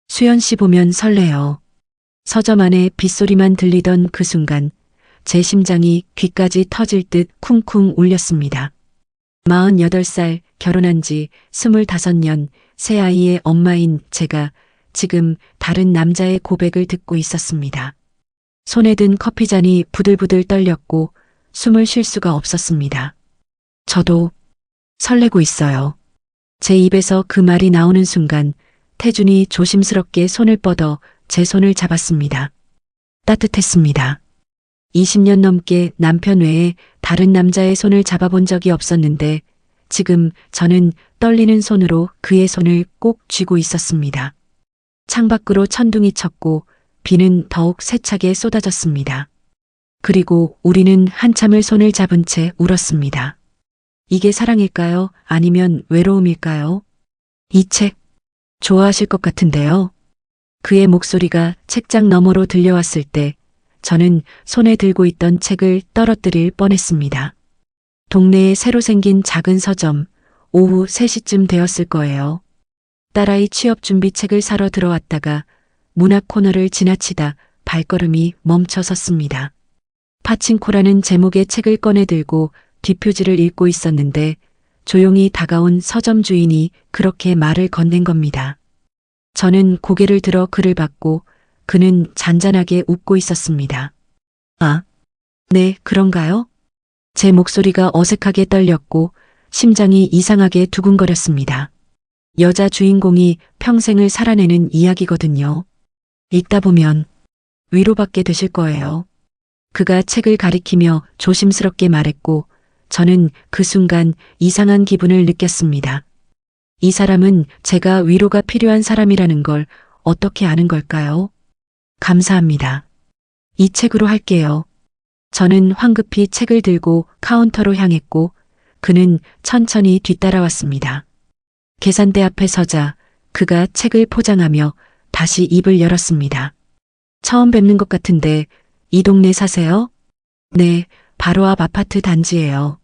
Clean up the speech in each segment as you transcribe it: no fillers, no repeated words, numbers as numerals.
수연 씨 보면 설레요. 서점 안에 빗소리만 들리던 그 순간 제 심장이 귀까지 터질 듯 쿵쿵 울렸습니다. 48살 결혼한 지 25년 새 아이의 엄마인 제가 지금 다른 남자의 고백을 듣고 있었습니다. 손에 든 커피잔이 부들부들 떨렸고 숨을 쉴 수가 없었습니다. 저도 설레고 있어요. 제 입에서 그 말이 나오는 순간 태준이 조심스럽게 손을 뻗어 제 손을 잡았습니다. 따뜻했습니다. 20년 넘게 남편 외에 다른 남자의 손을 잡아본 적이 없었는데 지금 저는 떨리는 손으로 그의 손을 꼭 쥐고 있었습니다. 창밖으로 천둥이 쳤고 비는 더욱 세차게 쏟아졌습니다. 그리고 우리는 한참을 손을 잡은 채 울었습니다. 이게 사랑일까요? 아니면 외로움일까요? 이 책 좋아하실 것 같은데요. 그의 목소리가 책장 너머로 들려왔을 때 저는 손에 들고 있던 책을 떨어뜨릴 뻔했습니다. 동네에 새로 생긴 작은 서점, 오후 3시쯤 되었을 거예요. 딸아이 취업 준비 책을 사러 들어왔다가 문학 코너를 지나치다 발걸음이 멈춰 섰습니다. 파친코라는 제목의 책을 꺼내 들고 뒷표지를 읽고 있었는데 조용히 다가온 서점 주인이 그렇게 말을 건넨 겁니다. 저는 고개를 들어 그를 봤고 그는 잔잔하게 웃고 있었습니다. 아, 네, 그런가요? 제 목소리가 어색하게 떨렸고 심장이 이상하게 두근거렸습니다. 여자 주인공이 평생을 살아내는 이야기거든요. 읽다 보면 위로받게 되실 거예요. 그가 책을 가리키며 조심스럽게 말했고 저는 그 순간 이상한 기분을 느꼈습니다. 이 사람은 제가 위로가 필요한 사람이라는 걸 어떻게 아는 걸까요? 감사합니다. 이 책으로 할게요. 저는 황급히 책을 들고 카운터로 향했고 그는 천천히 뒤따라왔습니다. 계산대 앞에 서자 그가 책을 포장하며 다시 입을 열었습니다. 처음 뵙는 것 같은데 이 동네 사세요? 네, 바로 앞 아파트 단지예요.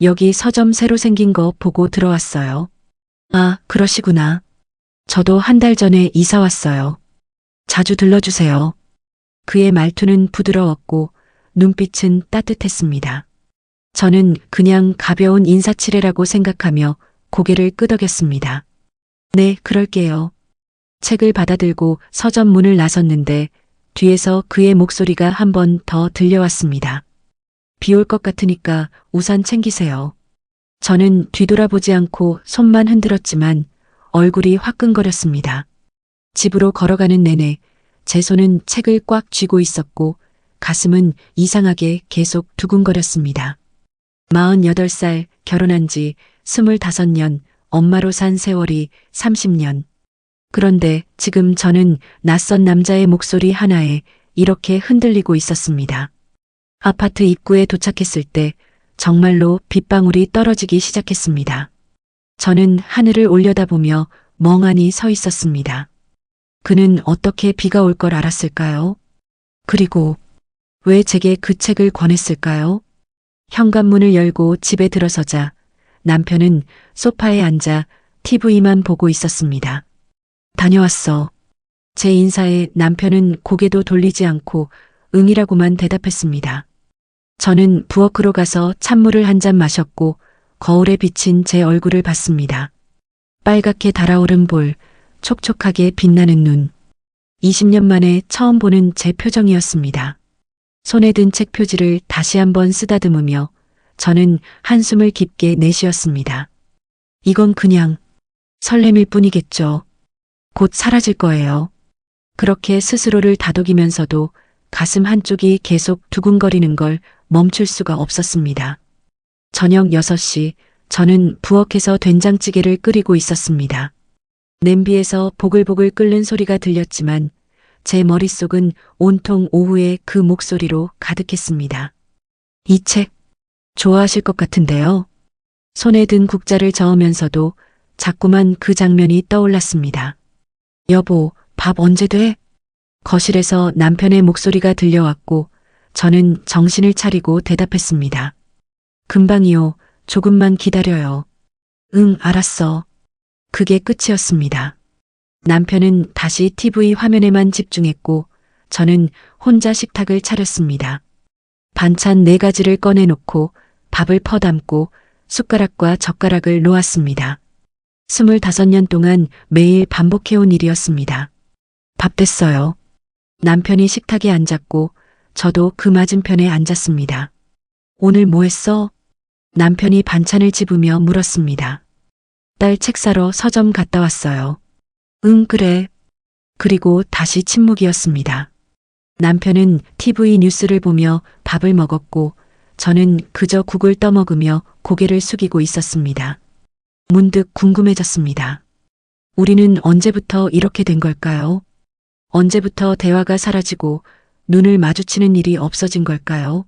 여기 서점 새로 생긴 거 보고 들어왔어요. 아, 그러시구나. 저도 한 달 전에 이사 왔어요. 자주 들러주세요. 그의 말투는 부드러웠고 눈빛은 따뜻했습니다. 저는 그냥 가벼운 인사치레라고 생각하며 고개를 끄덕였습니다. 네, 그럴게요. 책을 받아들고 서점 문을 나섰는데 뒤에서 그의 목소리가 한 번 더 들려왔습니다. 비 올 것 같으니까 우산 챙기세요. 저는 뒤돌아보지 않고 손만 흔들었지만 얼굴이 화끈거렸습니다. 집으로 걸어가는 내내 제 손은 책을 꽉 쥐고 있었고 가슴은 이상하게 계속 두근거렸습니다. 48살 결혼한 지 25년, 엄마로 산 세월이 30년. 그런데 지금 저는 낯선 남자의 목소리 하나에 이렇게 흔들리고 있었습니다. 아파트 입구에 도착했을 때 정말로 빗방울이 떨어지기 시작했습니다. 저는 하늘을 올려다보며 멍하니 서 있었습니다. 그는 어떻게 비가 올 걸 알았을까요? 그리고 왜 제게 그 책을 권했을까요? 현관문을 열고 집에 들어서자 남편은 소파에 앉아 TV만 보고 있었습니다. 다녀왔어. 제 인사에 남편은 고개도 돌리지 않고 응이라고만 대답했습니다. 저는 부엌으로 가서 찬물을 한 잔 마셨고 거울에 비친 제 얼굴을 봤습니다. 빨갛게 달아오른 볼, 촉촉하게 빛나는 눈. 20년 만에 처음 보는 제 표정이었습니다. 손에 든 책 표지를 다시 한번 쓰다듬으며 저는 한숨을 깊게 내쉬었습니다. 이건 그냥 설렘일 뿐이겠죠. 곧 사라질 거예요. 그렇게 스스로를 다독이면서도 가슴 한쪽이 계속 두근거리는 걸 멈출 수가 없었습니다. 저녁 6시 저는 부엌에서 된장찌개를 끓이고 있었습니다. 냄비에서 보글보글 끓는 소리가 들렸지만 제 머릿속은 온통 오후의 그 목소리로 가득했습니다. 이 책 좋아하실 것 같은데요. 손에 든 국자를 저으면서도 자꾸만 그 장면이 떠올랐습니다. 여보, 밥 언제 돼? 거실에서 남편의 목소리가 들려왔고 저는 정신을 차리고 대답했습니다. 금방이요. 조금만 기다려요. 응, 알았어. 그게 끝이었습니다. 남편은 다시 TV 화면에만 집중했고 저는 혼자 식탁을 차렸습니다. 반찬 4가지를 꺼내놓고 밥을 퍼담고 숟가락과 젓가락을 놓았습니다. 25년 동안 매일 반복해온 일이었습니다. 밥 됐어요. 남편이 식탁에 앉았고 저도 그 맞은편에 앉았습니다. 오늘 뭐 했어? 남편이 반찬을 집으며 물었습니다. 딸 책 사러 서점 갔다 왔어요. 응, 그래. 그리고 다시 침묵이었습니다. 남편은 TV 뉴스를 보며 밥을 먹었고 저는 그저 국을 떠먹으며 고개를 숙이고 있었습니다. 문득 궁금해졌습니다. 우리는 언제부터 이렇게 된 걸까요? 언제부터 대화가 사라지고 눈을 마주치는 일이 없어진 걸까요?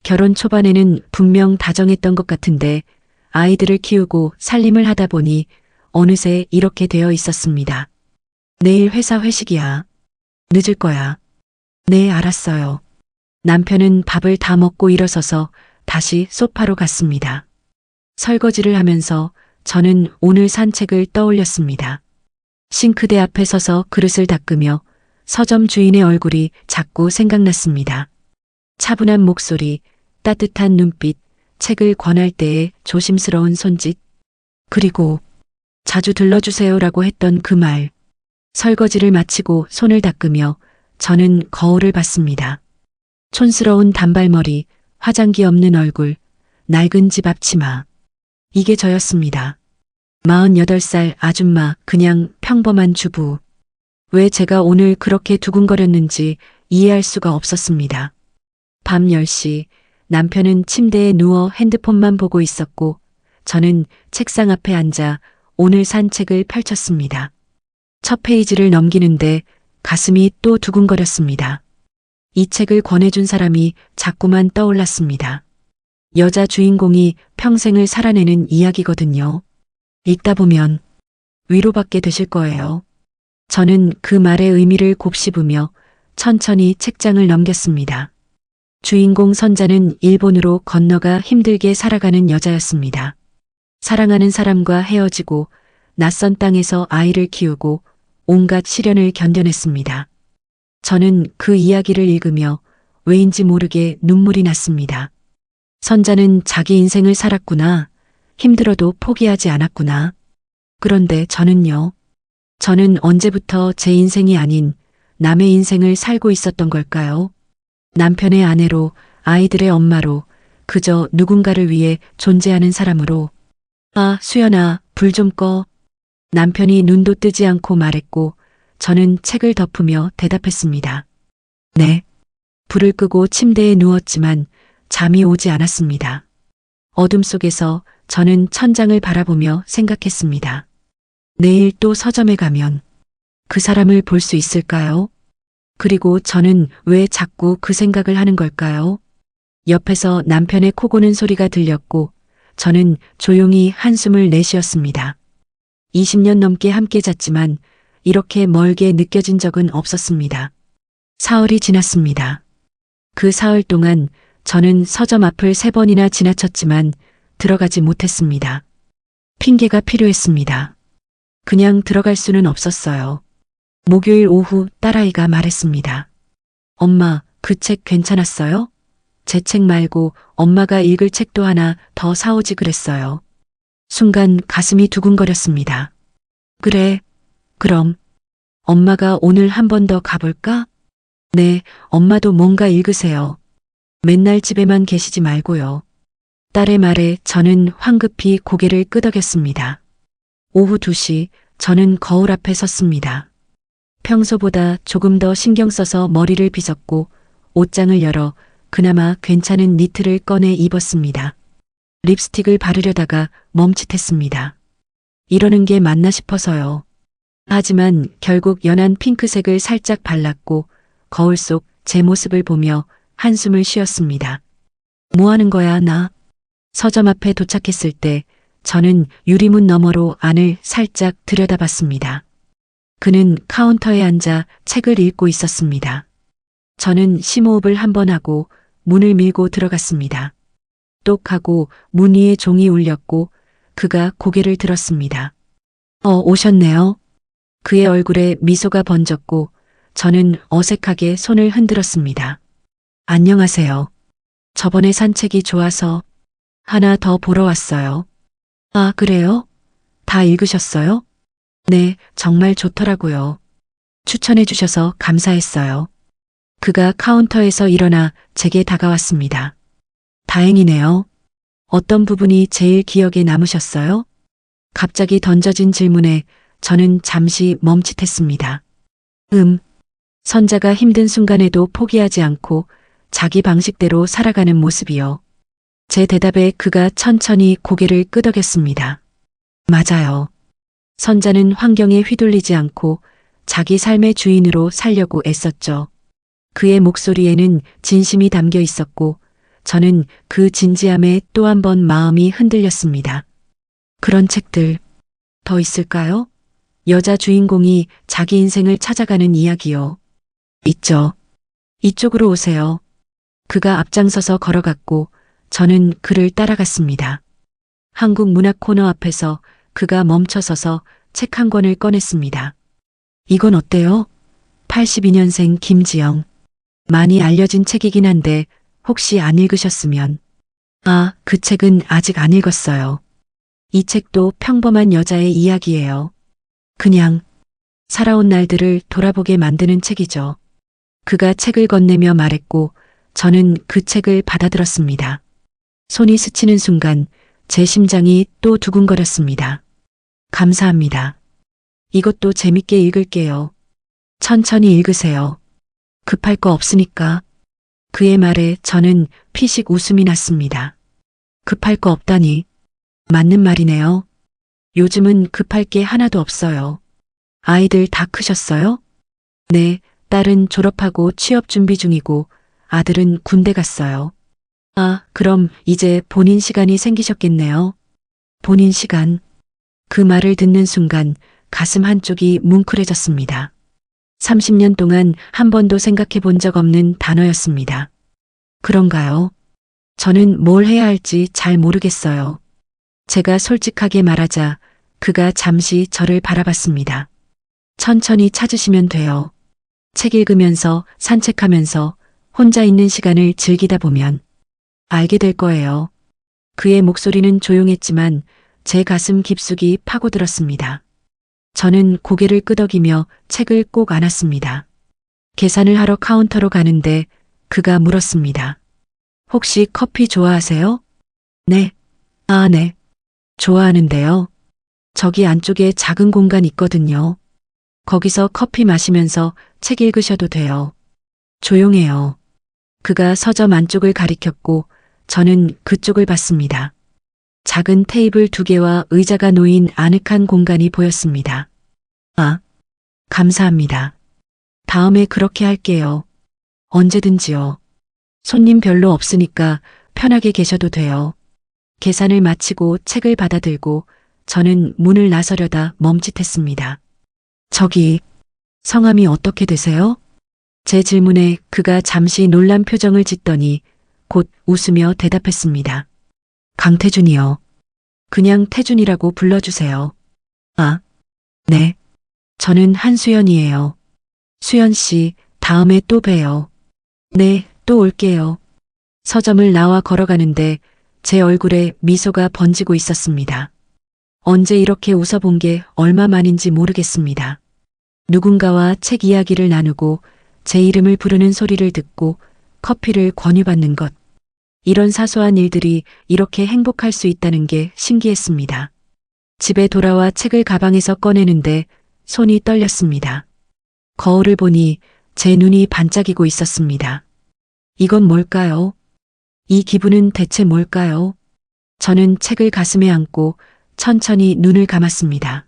결혼 초반에는 분명 다정했던 것 같은데 아이들을 키우고 살림을 하다 보니 어느새 이렇게 되어 있었습니다. 내일 회사 회식이야. 늦을 거야. 네, 알았어요. 남편은 밥을 다 먹고 일어서서 다시 소파로 갔습니다. 설거지를 하면서 저는 오늘 산책을 떠올렸습니다. 싱크대 앞에 서서 그릇을 닦으며 서점 주인의 얼굴이 자꾸 생각났습니다. 차분한 목소리, 따뜻한 눈빛, 책을 권할 때의 조심스러운 손짓, 그리고 자주 들러주세요라고 했던 그 말. 설거지를 마치고 손을 닦으며 저는 거울을 봤습니다. 촌스러운 단발머리, 화장기 없는 얼굴, 낡은 집 앞치마. 이게 저였습니다. 48살 아줌마, 그냥 평범한 주부. 왜 제가 오늘 그렇게 두근거렸는지 이해할 수가 없었습니다. 밤 10시 남편은 침대에 누워 핸드폰만 보고 있었고 저는 책상 앞에 앉아 오늘 산 책을 펼쳤습니다. 첫 페이지를 넘기는데 가슴이 또 두근거렸습니다. 이 책을 권해준 사람이 자꾸만 떠올랐습니다. 여자 주인공이 평생을 살아내는 이야기거든요. 읽다 보면 위로받게 되실 거예요. 저는 그 말의 의미를 곱씹으며 천천히 책장을 넘겼습니다. 주인공 선자는 일본으로 건너가 힘들게 살아가는 여자였습니다. 사랑하는 사람과 헤어지고 낯선 땅에서 아이를 키우고 온갖 시련을 견뎌냈습니다. 저는 그 이야기를 읽으며 왜인지 모르게 눈물이 났습니다. 선자는 자기 인생을 살았구나. 힘들어도 포기하지 않았구나. 그런데 저는요. 저는 언제부터 제 인생이 아닌 남의 인생을 살고 있었던 걸까요? 남편의 아내로, 아이들의 엄마로, 그저 누군가를 위해 존재하는 사람으로. 아, 수연아, 불 좀 꺼. 남편이 눈도 뜨지 않고 말했고 저는 책을 덮으며 대답했습니다. 네. 불을 끄고 침대에 누웠지만 잠이 오지 않았습니다. 어둠 속에서 저는 천장을 바라보며 생각했습니다. 내일 또 서점에 가면 그 사람을 볼 수 있을까요? 그리고 저는 왜 자꾸 그 생각을 하는 걸까요? 옆에서 남편의 코 고는 소리가 들렸고 저는 조용히 한숨을 내쉬었습니다. 20년 넘게 함께 잤지만 이렇게 멀게 느껴진 적은 없었습니다. 사흘이 지났습니다. 그 사흘 동안 저는 서점 앞을 3번이나 지나쳤지만 들어가지 못했습니다. 핑계가 필요했습니다. 그냥 들어갈 수는 없었어요. 목요일 오후 딸아이가 말했습니다. 엄마, 그 책 괜찮았어요? 제 책 말고 엄마가 읽을 책도 하나 더 사오지 그랬어요. 순간 가슴이 두근거렸습니다. 그래, 그럼 엄마가 오늘 한 번 더 가볼까? 네, 엄마도 뭔가 읽으세요. 맨날 집에만 계시지 말고요. 딸의 말에 저는 황급히 고개를 끄덕였습니다. 오후 2시 저는 거울 앞에 섰습니다. 평소보다 조금 더 신경 써서 머리를 빗었고 옷장을 열어 그나마 괜찮은 니트를 꺼내 입었습니다. 립스틱을 바르려다가 멈칫했습니다. 이러는 게 맞나 싶어서요. 하지만 결국 연한 핑크색을 살짝 발랐고 거울 속 제 모습을 보며 한숨을 쉬었습니다. 뭐 하는 거야, 나? 서점 앞에 도착했을 때 저는 유리문 너머로 안을 살짝 들여다봤습니다. 그는 카운터에 앉아 책을 읽고 있었습니다. 저는 심호흡을 한 번 하고 문을 밀고 들어갔습니다. 똑 하고 문 위에 종이 울렸고 그가 고개를 들었습니다. 오셨네요. 그의 얼굴에 미소가 번졌고 저는 어색하게 손을 흔들었습니다. 안녕하세요. 저번에 산책이 좋아서 하나 더 보러 왔어요. 아, 그래요? 다 읽으셨어요? 네, 정말 좋더라고요. 추천해 주셔서 감사했어요. 그가 카운터에서 일어나 제게 다가왔습니다. 다행이네요. 어떤 부분이 제일 기억에 남으셨어요? 갑자기 던져진 질문에 저는 잠시 멈칫했습니다. 선자가 힘든 순간에도 포기하지 않고 자기 방식대로 살아가는 모습이요. 제 대답에 그가 천천히 고개를 끄덕였습니다. 맞아요. 선자는 환경에 휘둘리지 않고 자기 삶의 주인으로 살려고 애썼죠. 그의 목소리에는 진심이 담겨 있었고 저는 그 진지함에 또 한 번 마음이 흔들렸습니다. 그런 책들 더 있을까요? 여자 주인공이 자기 인생을 찾아가는 이야기요. 있죠. 이쪽으로 오세요. 그가 앞장서서 걸어갔고 저는 그를 따라갔습니다. 한국 문학 코너 앞에서 그가 멈춰서서 책 한 권을 꺼냈습니다. 이건 어때요? 82년생 김지영. 많이 알려진 책이긴 한데 혹시 안 읽으셨으면. 아, 그 책은 아직 안 읽었어요. 이 책도 평범한 여자의 이야기예요. 그냥 살아온 날들을 돌아보게 만드는 책이죠. 그가 책을 건네며 말했고 저는 그 책을 받아들었습니다. 손이 스치는 순간 제 심장이 또 두근거렸습니다. 감사합니다. 이것도 재밌게 읽을게요. 천천히 읽으세요. 급할 거 없으니까. 그의 말에 저는 피식 웃음이 났습니다. 급할 거 없다니. 맞는 말이네요. 요즘은 급할 게 하나도 없어요. 아이들 다 크셨어요? 네, 딸은 졸업하고 취업 준비 중이고 아들은 군대 갔어요. 아, 그럼 이제 본인 시간이 생기셨겠네요. 본인 시간. 그 말을 듣는 순간 가슴 한쪽이 뭉클해졌습니다. 30년 동안 한 번도 생각해 본 적 없는 단어였습니다. 그런가요? 저는 뭘 해야 할지 잘 모르겠어요. 제가 솔직하게 말하자 그가 잠시 저를 바라봤습니다. 천천히 찾으시면 돼요. 책 읽으면서 산책하면서 혼자 있는 시간을 즐기다 보면 알게 될 거예요. 그의 목소리는 조용했지만 제 가슴 깊숙이 파고들었습니다. 저는 고개를 끄덕이며 책을 꼭 안았습니다. 계산을 하러 카운터로 가는데 그가 물었습니다. 혹시 커피 좋아하세요? 네. 아, 네. 좋아하는데요. 저기 안쪽에 작은 공간 있거든요. 거기서 커피 마시면서 책 읽으셔도 돼요. 조용해요. 그가 서점 안쪽을 가리켰고 저는 그쪽을 봤습니다. 작은 테이블 2개와 의자가 놓인 아늑한 공간이 보였습니다. 아, 감사합니다. 다음에 그렇게 할게요. 언제든지요. 손님 별로 없으니까 편하게 계셔도 돼요. 계산을 마치고 책을 받아들고 저는 문을 나서려다 멈칫했습니다. 저기, 성함이 어떻게 되세요? 제 질문에 그가 잠시 놀란 표정을 짓더니 곧 웃으며 대답했습니다. 강태준이요. 그냥 태준이라고 불러주세요. 아, 네. 저는 한수연이에요. 수연 씨, 다음에 또 봬요. 네, 또 올게요. 서점을 나와 걸어가는데 제 얼굴에 미소가 번지고 있었습니다. 언제 이렇게 웃어본 게 얼마만인지 모르겠습니다. 누군가와 책 이야기를 나누고 제 이름을 부르는 소리를 듣고 커피를 권유받는 것. 이런 사소한 일들이 이렇게 행복할 수 있다는 게 신기했습니다. 집에 돌아와 책을 가방에서 꺼내는데 손이 떨렸습니다. 거울을 보니 제 눈이 반짝이고 있었습니다. 이건 뭘까요? 이 기분은 대체 뭘까요? 저는 책을 가슴에 안고 천천히 눈을 감았습니다.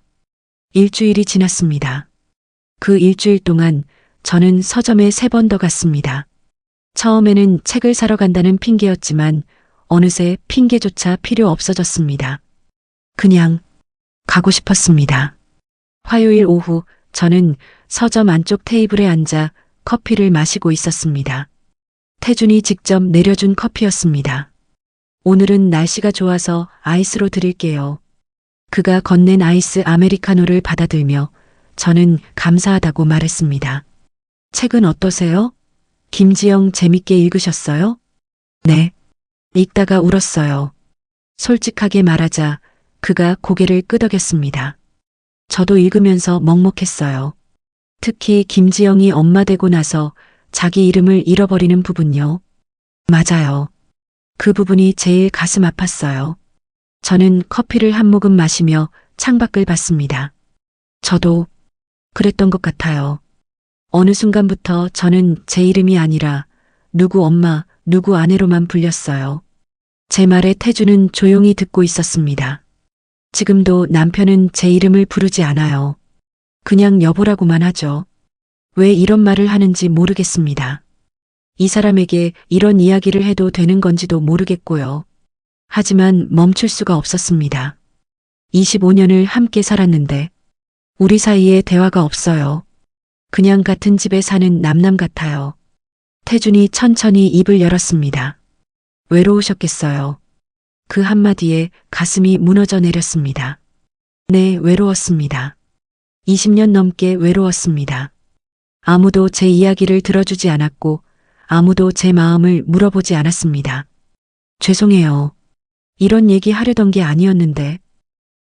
일주일이 지났습니다. 그 일주일 동안 저는 서점에 3번 더 갔습니다. 처음에는 책을 사러 간다는 핑계였지만 어느새 핑계조차 필요 없어졌습니다. 그냥 가고 싶었습니다. 화요일 오후 저는 서점 안쪽 테이블에 앉아 커피를 마시고 있었습니다. 태준이 직접 내려준 커피였습니다. 오늘은 날씨가 좋아서 아이스로 드릴게요. 그가 건넨 아이스 아메리카노를 받아들며 저는 감사하다고 말했습니다. 책은 어떠세요? 김지영 재밌게 읽으셨어요? 네. 읽다가 울었어요. 솔직하게 말하자 그가 고개를 끄덕였습니다. 저도 읽으면서 먹먹했어요. 특히 김지영이 엄마 되고 나서 자기 이름을 잃어버리는 부분요. 맞아요. 그 부분이 제일 가슴 아팠어요. 저는 커피를 한 모금 마시며 창밖을 봤습니다. 저도 그랬던 것 같아요. 어느 순간부터 저는 제 이름이 아니라 누구 엄마, 누구 아내로만 불렸어요. 제 말에 태주는 조용히 듣고 있었습니다. 지금도 남편은 제 이름을 부르지 않아요. 그냥 여보라고만 하죠. 왜 이런 말을 하는지 모르겠습니다. 이 사람에게 이런 이야기를 해도 되는 건지도 모르겠고요. 하지만 멈출 수가 없었습니다. 25년을 함께 살았는데 우리 사이에 대화가 없어요. 그냥 같은 집에 사는 남남 같아요. 태준이 천천히 입을 열었습니다. 외로우셨겠어요. 그 한마디에 가슴이 무너져 내렸습니다. 네, 외로웠습니다. 20년 넘게 외로웠습니다. 아무도 제 이야기를 들어주지 않았고 아무도 제 마음을 물어보지 않았습니다. 죄송해요. 이런 얘기 하려던 게 아니었는데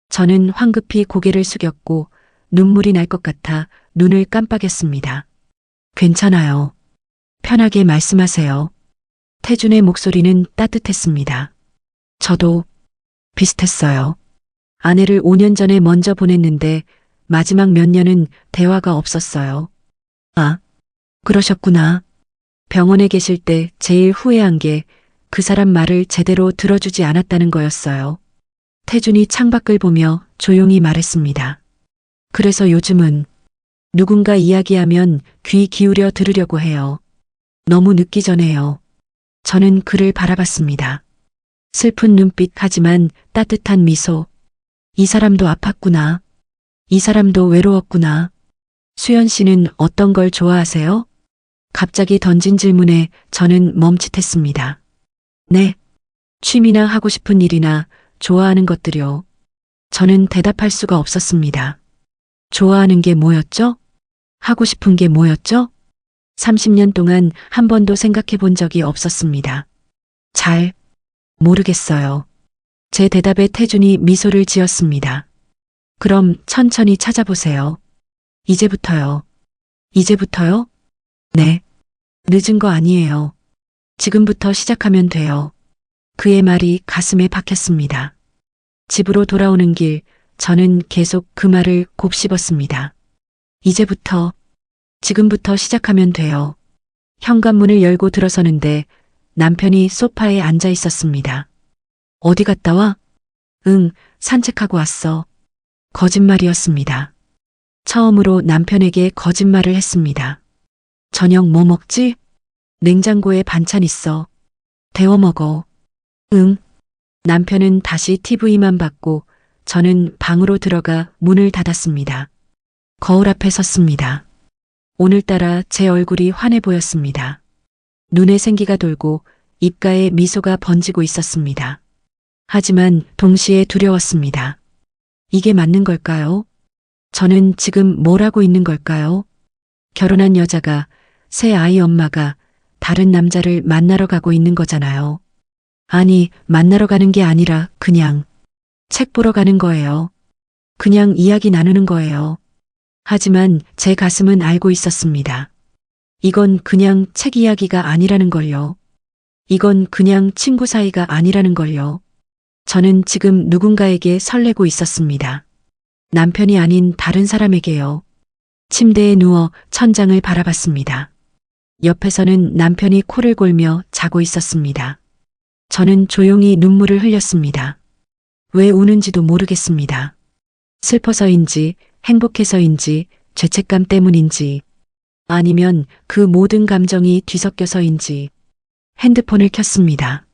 저는 황급히 고개를 숙였고 눈물이 날 것 같아 눈을 깜빡였습니다. 괜찮아요. 편하게 말씀하세요. 태준의 목소리는 따뜻했습니다. 저도 비슷했어요. 아내를 5년 전에 먼저 보냈는데 마지막 몇 년은 대화가 없었어요. 아, 그러셨구나. 병원에 계실 때 제일 후회한 게 그 사람 말을 제대로 들어주지 않았다는 거였어요. 태준이 창밖을 보며 조용히 말했습니다. 그래서 요즘은 누군가 이야기하면 귀 기울여 들으려고 해요. 너무 늦기 전에요. 저는 그를 바라봤습니다. 슬픈 눈빛 하지만 따뜻한 미소. 이 사람도 아팠구나. 이 사람도 외로웠구나. 수연 씨는 어떤 걸 좋아하세요? 갑자기 던진 질문에 저는 멈칫했습니다. 네. 취미나 하고 싶은 일이나 좋아하는 것들이요. 저는 대답할 수가 없었습니다. 좋아하는 게 뭐였죠? 하고 싶은 게 뭐였죠? 30년 동안 한 번도 생각해 본 적이 없었습니다. 잘 모르겠어요. 제 대답에 태준이 미소를 지었습니다. 그럼 천천히 찾아보세요. 이제부터요. 이제부터요? 네. 늦은 거 아니에요. 지금부터 시작하면 돼요. 그의 말이 가슴에 박혔습니다. 집으로 돌아오는 길, 저는 계속 그 말을 곱씹었습니다. 이제부터, 지금부터 시작하면 돼요. 현관문을 열고 들어서는데 남편이 소파에 앉아 있었습니다. 어디 갔다 와? 응, 산책하고 왔어. 거짓말이었습니다. 처음으로 남편에게 거짓말을 했습니다. 저녁 뭐 먹지? 냉장고에 반찬 있어. 데워 먹어. 응. 남편은 다시 TV만 봤고 저는 방으로 들어가 문을 닫았습니다. 거울 앞에 섰습니다. 오늘따라 제 얼굴이 환해 보였습니다. 눈에 생기가 돌고 입가에 미소가 번지고 있었습니다. 하지만 동시에 두려웠습니다. 이게 맞는 걸까요? 저는 지금 뭘 하고 있는 걸까요? 결혼한 여자가, 새 아이 엄마가 다른 남자를 만나러 가고 있는 거잖아요. 아니, 만나러 가는 게 아니라 그냥 책 보러 가는 거예요. 그냥 이야기 나누는 거예요. 하지만 제 가슴은 알고 있었습니다. 이건 그냥 책 이야기가 아니라는 걸요. 이건 그냥 친구 사이가 아니라는 걸요. 저는 지금 누군가에게 설레고 있었습니다. 남편이 아닌 다른 사람에게요. 침대에 누워 천장을 바라봤습니다. 옆에서는 남편이 코를 골며 자고 있었습니다. 저는 조용히 눈물을 흘렸습니다. 왜 우는지도 모르겠습니다. 슬퍼서인지, 행복해서인지, 죄책감 때문인지, 아니면 그 모든 감정이 뒤섞여서인지 핸드폰을 켰습니다.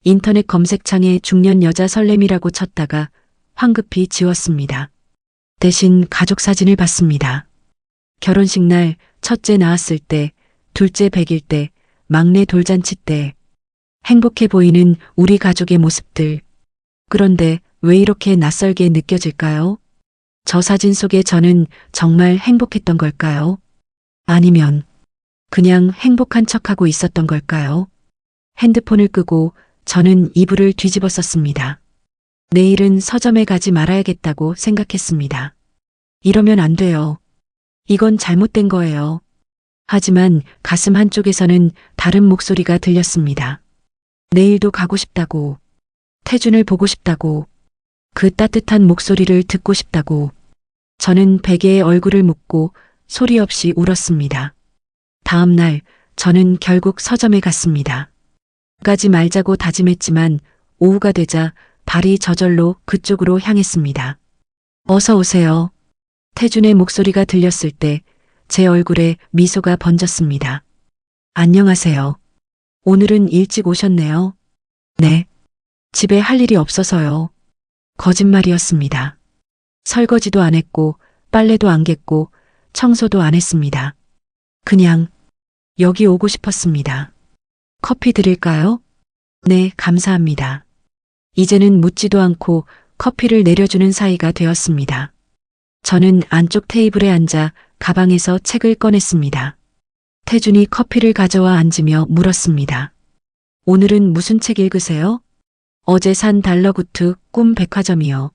인터넷 검색창에 중년 여자 설렘이라고 쳤다가 황급히 지웠습니다. 대신 가족 사진을 봤습니다. 결혼식 날, 첫째 낳았을 때, 둘째 100일 때, 막내 돌잔치 때, 행복해 보이는 우리 가족의 모습들. 그런데 왜 이렇게 낯설게 느껴질까요? 저 사진 속에 저는 정말 행복했던 걸까요? 아니면 그냥 행복한 척하고 있었던 걸까요? 핸드폰을 끄고 저는 이불을 뒤집어 썼습니다. 내일은 서점에 가지 말아야겠다고 생각했습니다. 이러면 안 돼요. 이건 잘못된 거예요. 하지만 가슴 한쪽에서는 다른 목소리가 들렸습니다. 내일도 가고 싶다고, 태준을 보고 싶다고, 그 따뜻한 목소리를 듣고 싶다고. 저는 베개에 얼굴을 묻고 소리 없이 울었습니다. 다음 날 저는 결국 서점에 갔습니다. 가지 말자고 다짐했지만 오후가 되자 발이 저절로 그쪽으로 향했습니다. 어서 오세요. 태준의 목소리가 들렸을 때 제 얼굴에 미소가 번졌습니다. 안녕하세요. 오늘은 일찍 오셨네요. 네. 집에 할 일이 없어서요. 거짓말이었습니다. 설거지도 안 했고 빨래도 안 갰고 청소도 안 했습니다. 그냥 여기 오고 싶었습니다. 커피 드릴까요? 네, 감사합니다. 이제는 묻지도 않고 커피를 내려주는 사이가 되었습니다. 저는 안쪽 테이블에 앉아 가방에서 책을 꺼냈습니다. 태준이 커피를 가져와 앉으며 물었습니다. 오늘은 무슨 책 읽으세요? 어제 산 달러구트 꿈 백화점이요.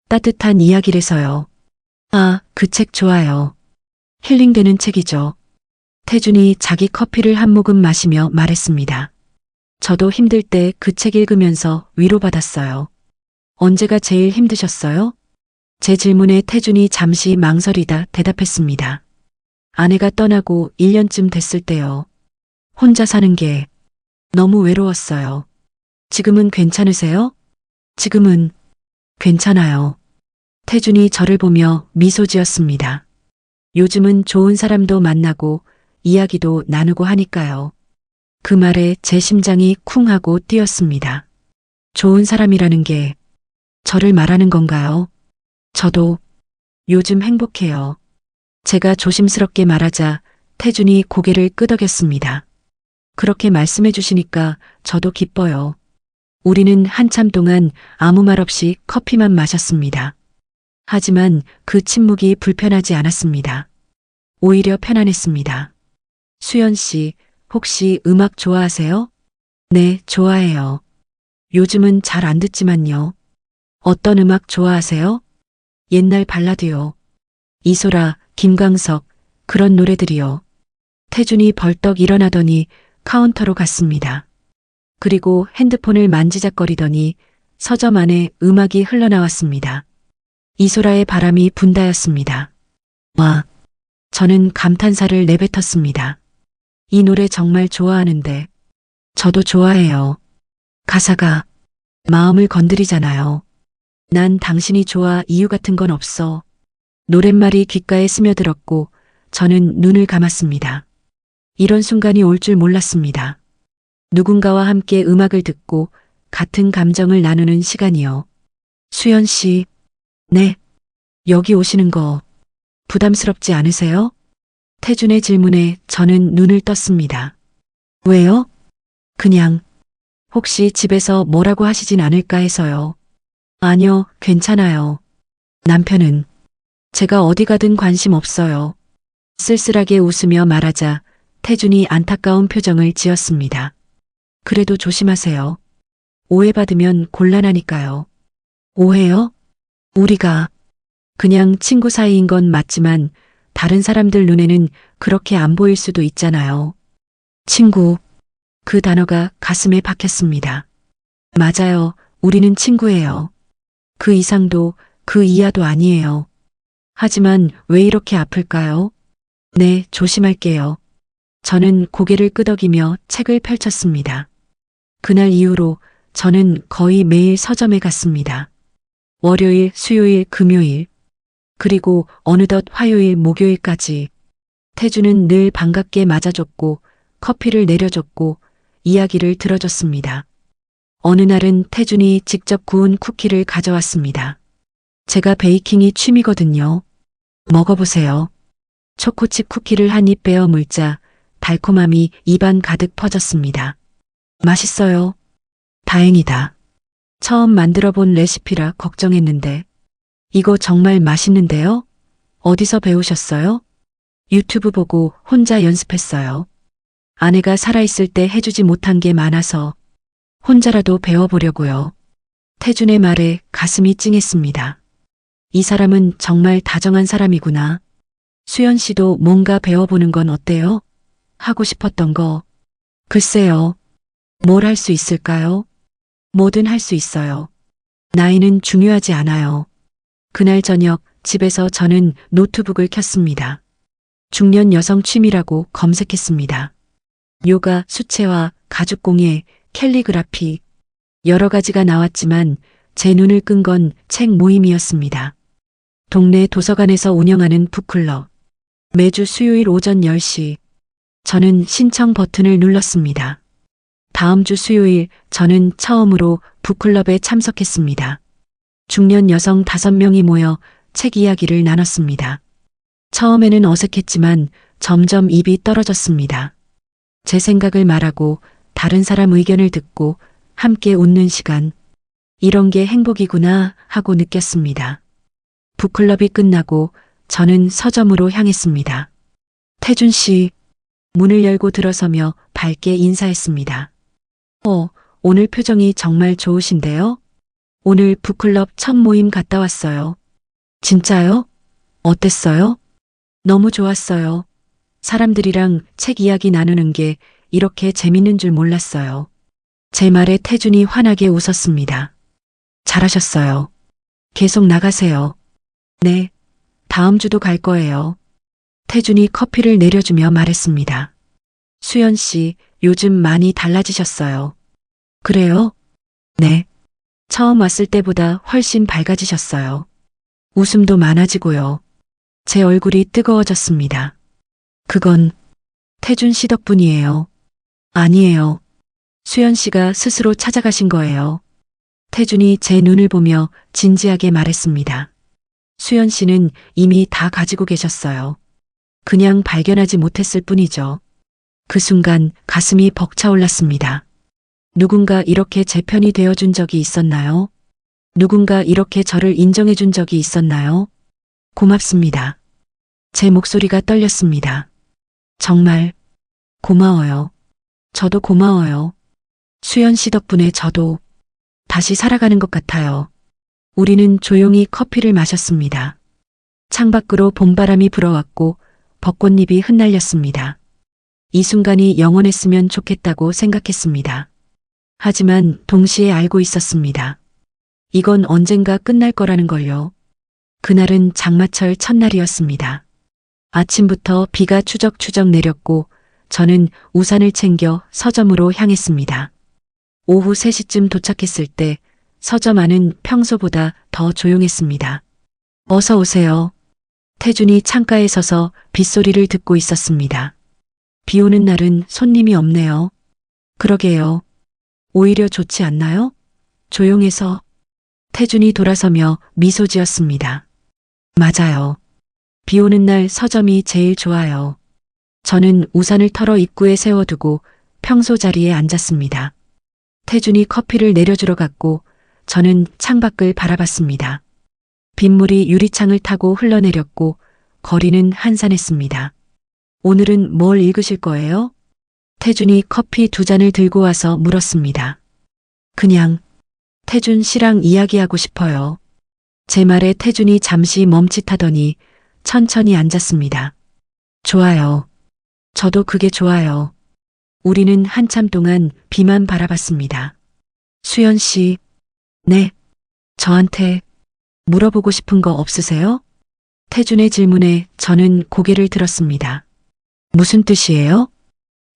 따뜻한 이야기래서요. 아, 그 책 좋아요. 힐링되는 책이죠. 태준이 자기 커피를 한 모금 마시며 말했습니다. 저도 힘들 때 그 책 읽으면서 위로받았어요. 언제가 제일 힘드셨어요? 제 질문에 태준이 잠시 망설이다 대답했습니다. 아내가 떠나고 1년쯤 됐을 때요. 혼자 사는 게 너무 외로웠어요. 지금은 괜찮으세요? 지금은 괜찮아요. 태준이 저를 보며 미소 지었습니다. 요즘은 좋은 사람도 만나고 이야기도 나누고 하니까요. 그 말에 제 심장이 쿵 하고 뛰었습니다. 좋은 사람이라는 게 저를 말하는 건가요? 저도 요즘 행복해요. 제가 조심스럽게 말하자 태준이 고개를 끄덕였습니다. 그렇게 말씀해 주시니까 저도 기뻐요. 우리는 한참 동안 아무 말 없이 커피만 마셨습니다. 하지만 그 침묵이 불편하지 않았습니다. 오히려 편안했습니다. 수연 씨, 혹시 음악 좋아하세요? 네, 좋아해요. 요즘은 잘 안 듣지만요. 어떤 음악 좋아하세요? 옛날 발라드요. 이소라, 김광석, 그런 노래들이요. 태준이 벌떡 일어나더니 카운터로 갔습니다. 그리고 핸드폰을 만지작거리더니 서점 안에 음악이 흘러나왔습니다. 이소라의 바람이 분다였습니다. 와, 저는 감탄사를 내뱉었습니다. 이 노래 정말 좋아하는데. 저도 좋아해요. 가사가 마음을 건드리잖아요. 난 당신이 좋아 이유 같은 건 없어. 노랫말이 귓가에 스며들었고 저는 눈을 감았습니다. 이런 순간이 올 줄 몰랐습니다. 누군가와 함께 음악을 듣고 같은 감정을 나누는 시간이요. 수연 씨, 네. 여기 오시는 거 부담스럽지 않으세요? 태준의 질문에 저는 눈을 떴습니다. 왜요? 그냥 혹시 집에서 뭐라고 하시진 않을까 해서요. 아니요, 괜찮아요. 남편은 제가 어디 가든 관심 없어요. 쓸쓸하게 웃으며 말하자 태준이 안타까운 표정을 지었습니다. 그래도 조심하세요. 오해받으면 곤란하니까요. 오해요? 우리가 그냥 친구 사이인 건 맞지만 다른 사람들 눈에는 그렇게 안 보일 수도 있잖아요. 친구, 그 단어가 가슴에 박혔습니다. 맞아요, 우리는 친구예요. 그 이상도 그 이하도 아니에요. 하지만 왜 이렇게 아플까요? 네, 조심할게요. 저는 고개를 끄덕이며 책을 펼쳤습니다. 그날 이후로 저는 거의 매일 서점에 갔습니다. 월요일, 수요일, 금요일, 그리고 어느덧 화요일, 목요일까지. 태준은 늘 반갑게 맞아줬고 커피를 내려줬고 이야기를 들어줬습니다. 어느 날은 태준이 직접 구운 쿠키를 가져왔습니다. 제가 베이킹이 취미거든요. 먹어보세요. 초코칩 쿠키를 한 입 베어 물자 달콤함이 입안 가득 퍼졌습니다. 맛있어요. 다행이다. 처음 만들어 본 레시피라 걱정했는데 이거 정말 맛있는데요? 어디서 배우셨어요? 유튜브 보고 혼자 연습했어요. 아내가 살아있을 때 해주지 못한 게 많아서 혼자라도 배워보려고요. 태준의 말에 가슴이 찡했습니다. 이 사람은 정말 다정한 사람이구나. 수연 씨도 뭔가 배워보는 건 어때요? 하고 싶었던 거. 글쎄요. 뭘 할 수 있을까요? 뭐든 할 수 있어요. 나이는 중요하지 않아요. 그날 저녁 집에서 저는 노트북을 켰습니다. 중년 여성 취미라고 검색했습니다. 요가, 수채화, 가죽공예, 캘리그라피 여러 가지가 나왔지만 제 눈을 끈 건 책 모임이었습니다. 동네 도서관에서 운영하는 북클럽. 매주 수요일 오전 10시 저는 신청 버튼을 눌렀습니다. 다음 주 수요일 저는 처음으로 북클럽에 참석했습니다. 중년 여성 5명이 모여 책 이야기를 나눴습니다. 처음에는 어색했지만 점점 입이 떨어졌습니다. 제 생각을 말하고 다른 사람 의견을 듣고 함께 웃는 시간. 이런 게 행복이구나 하고 느꼈습니다. 북클럽이 끝나고 저는 서점으로 향했습니다. 태준 씨, 문을 열고 들어서며 밝게 인사했습니다. 오늘 표정이 정말 좋으신데요? 오늘 북클럽 첫 모임 갔다 왔어요. 진짜요? 어땠어요? 너무 좋았어요. 사람들이랑 책 이야기 나누는 게 이렇게 재밌는 줄 몰랐어요. 제 말에 태준이 환하게 웃었습니다. 잘하셨어요. 계속 나가세요. 네. 다음 주도 갈 거예요. 태준이 커피를 내려주며 말했습니다. 수연 씨, 요즘 많이 달라지셨어요. 그래요? 네. 처음 왔을 때보다 훨씬 밝아지셨어요. 웃음도 많아지고요. 제 얼굴이 뜨거워졌습니다. 그건 태준 씨 덕분이에요. 아니에요. 수연 씨가 스스로 찾아가신 거예요. 태준이 제 눈을 보며 진지하게 말했습니다. 수연 씨는 이미 다 가지고 계셨어요. 그냥 발견하지 못했을 뿐이죠. 그 순간 가슴이 벅차올랐습니다. 누군가 이렇게 제 편이 되어준 적이 있었나요? 누군가 이렇게 저를 인정해준 적이 있었나요? 고맙습니다. 제 목소리가 떨렸습니다. 정말 고마워요. 저도 고마워요. 수연 씨 덕분에 저도 다시 살아가는 것 같아요. 우리는 조용히 커피를 마셨습니다. 창밖으로 봄바람이 불어왔고 벚꽃잎이 흩날렸습니다. 이 순간이 영원했으면 좋겠다고 생각했습니다. 하지만 동시에 알고 있었습니다. 이건 언젠가 끝날 거라는 걸요. 그날은 장마철 첫날이었습니다. 아침부터 비가 추적추적 내렸고 저는 우산을 챙겨 서점으로 향했습니다. 오후 3시쯤 도착했을 때 서점 안은 평소보다 더 조용했습니다. 어서 오세요. 태준이 창가에 서서 빗소리를 듣고 있었습니다. 비 오는 날은 손님이 없네요. 그러게요. 오히려 좋지 않나요? 조용해서. 태준이 돌아서며 미소 지었습니다. 맞아요. 비 오는 날 서점이 제일 좋아요. 저는 우산을 털어 입구에 세워두고 평소 자리에 앉았습니다. 태준이 커피를 내려주러 갔고 저는 창밖을 바라봤습니다. 빗물이 유리창을 타고 흘러내렸고 거리는 한산했습니다. 오늘은 뭘 읽으실 거예요? 태준이 커피 2잔을 들고 와서 물었습니다. 그냥 태준 씨랑 이야기하고 싶어요. 제 말에 태준이 잠시 멈칫하더니 천천히 앉았습니다. 좋아요. 저도 그게 좋아요. 우리는 한참 동안 비만 바라봤습니다. 수연 씨, 네. 저한테 물어보고 싶은 거 없으세요? 태준의 질문에 저는 고개를 들었습니다. 무슨 뜻이에요?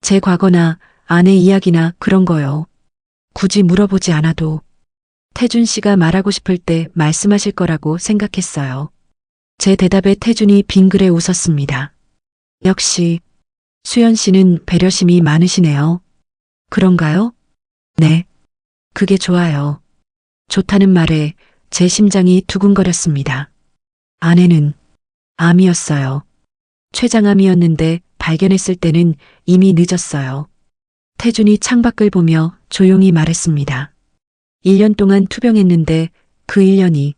제 과거나 아내 이야기나 그런 거요. 굳이 물어보지 않아도 태준 씨가 말하고 싶을 때 말씀하실 거라고 생각했어요. 제 대답에 태준이 빙그레 웃었습니다. 역시 수연 씨는 배려심이 많으시네요. 그런가요? 네. 그게 좋아요. 좋다는 말에 제 심장이 두근거렸습니다. 아내는 암이었어요. 췌장암이었는데 발견했을 때는 이미 늦었어요. 태준이 창밖을 보며 조용히 말했습니다. 1년 동안 투병했는데 그 1년이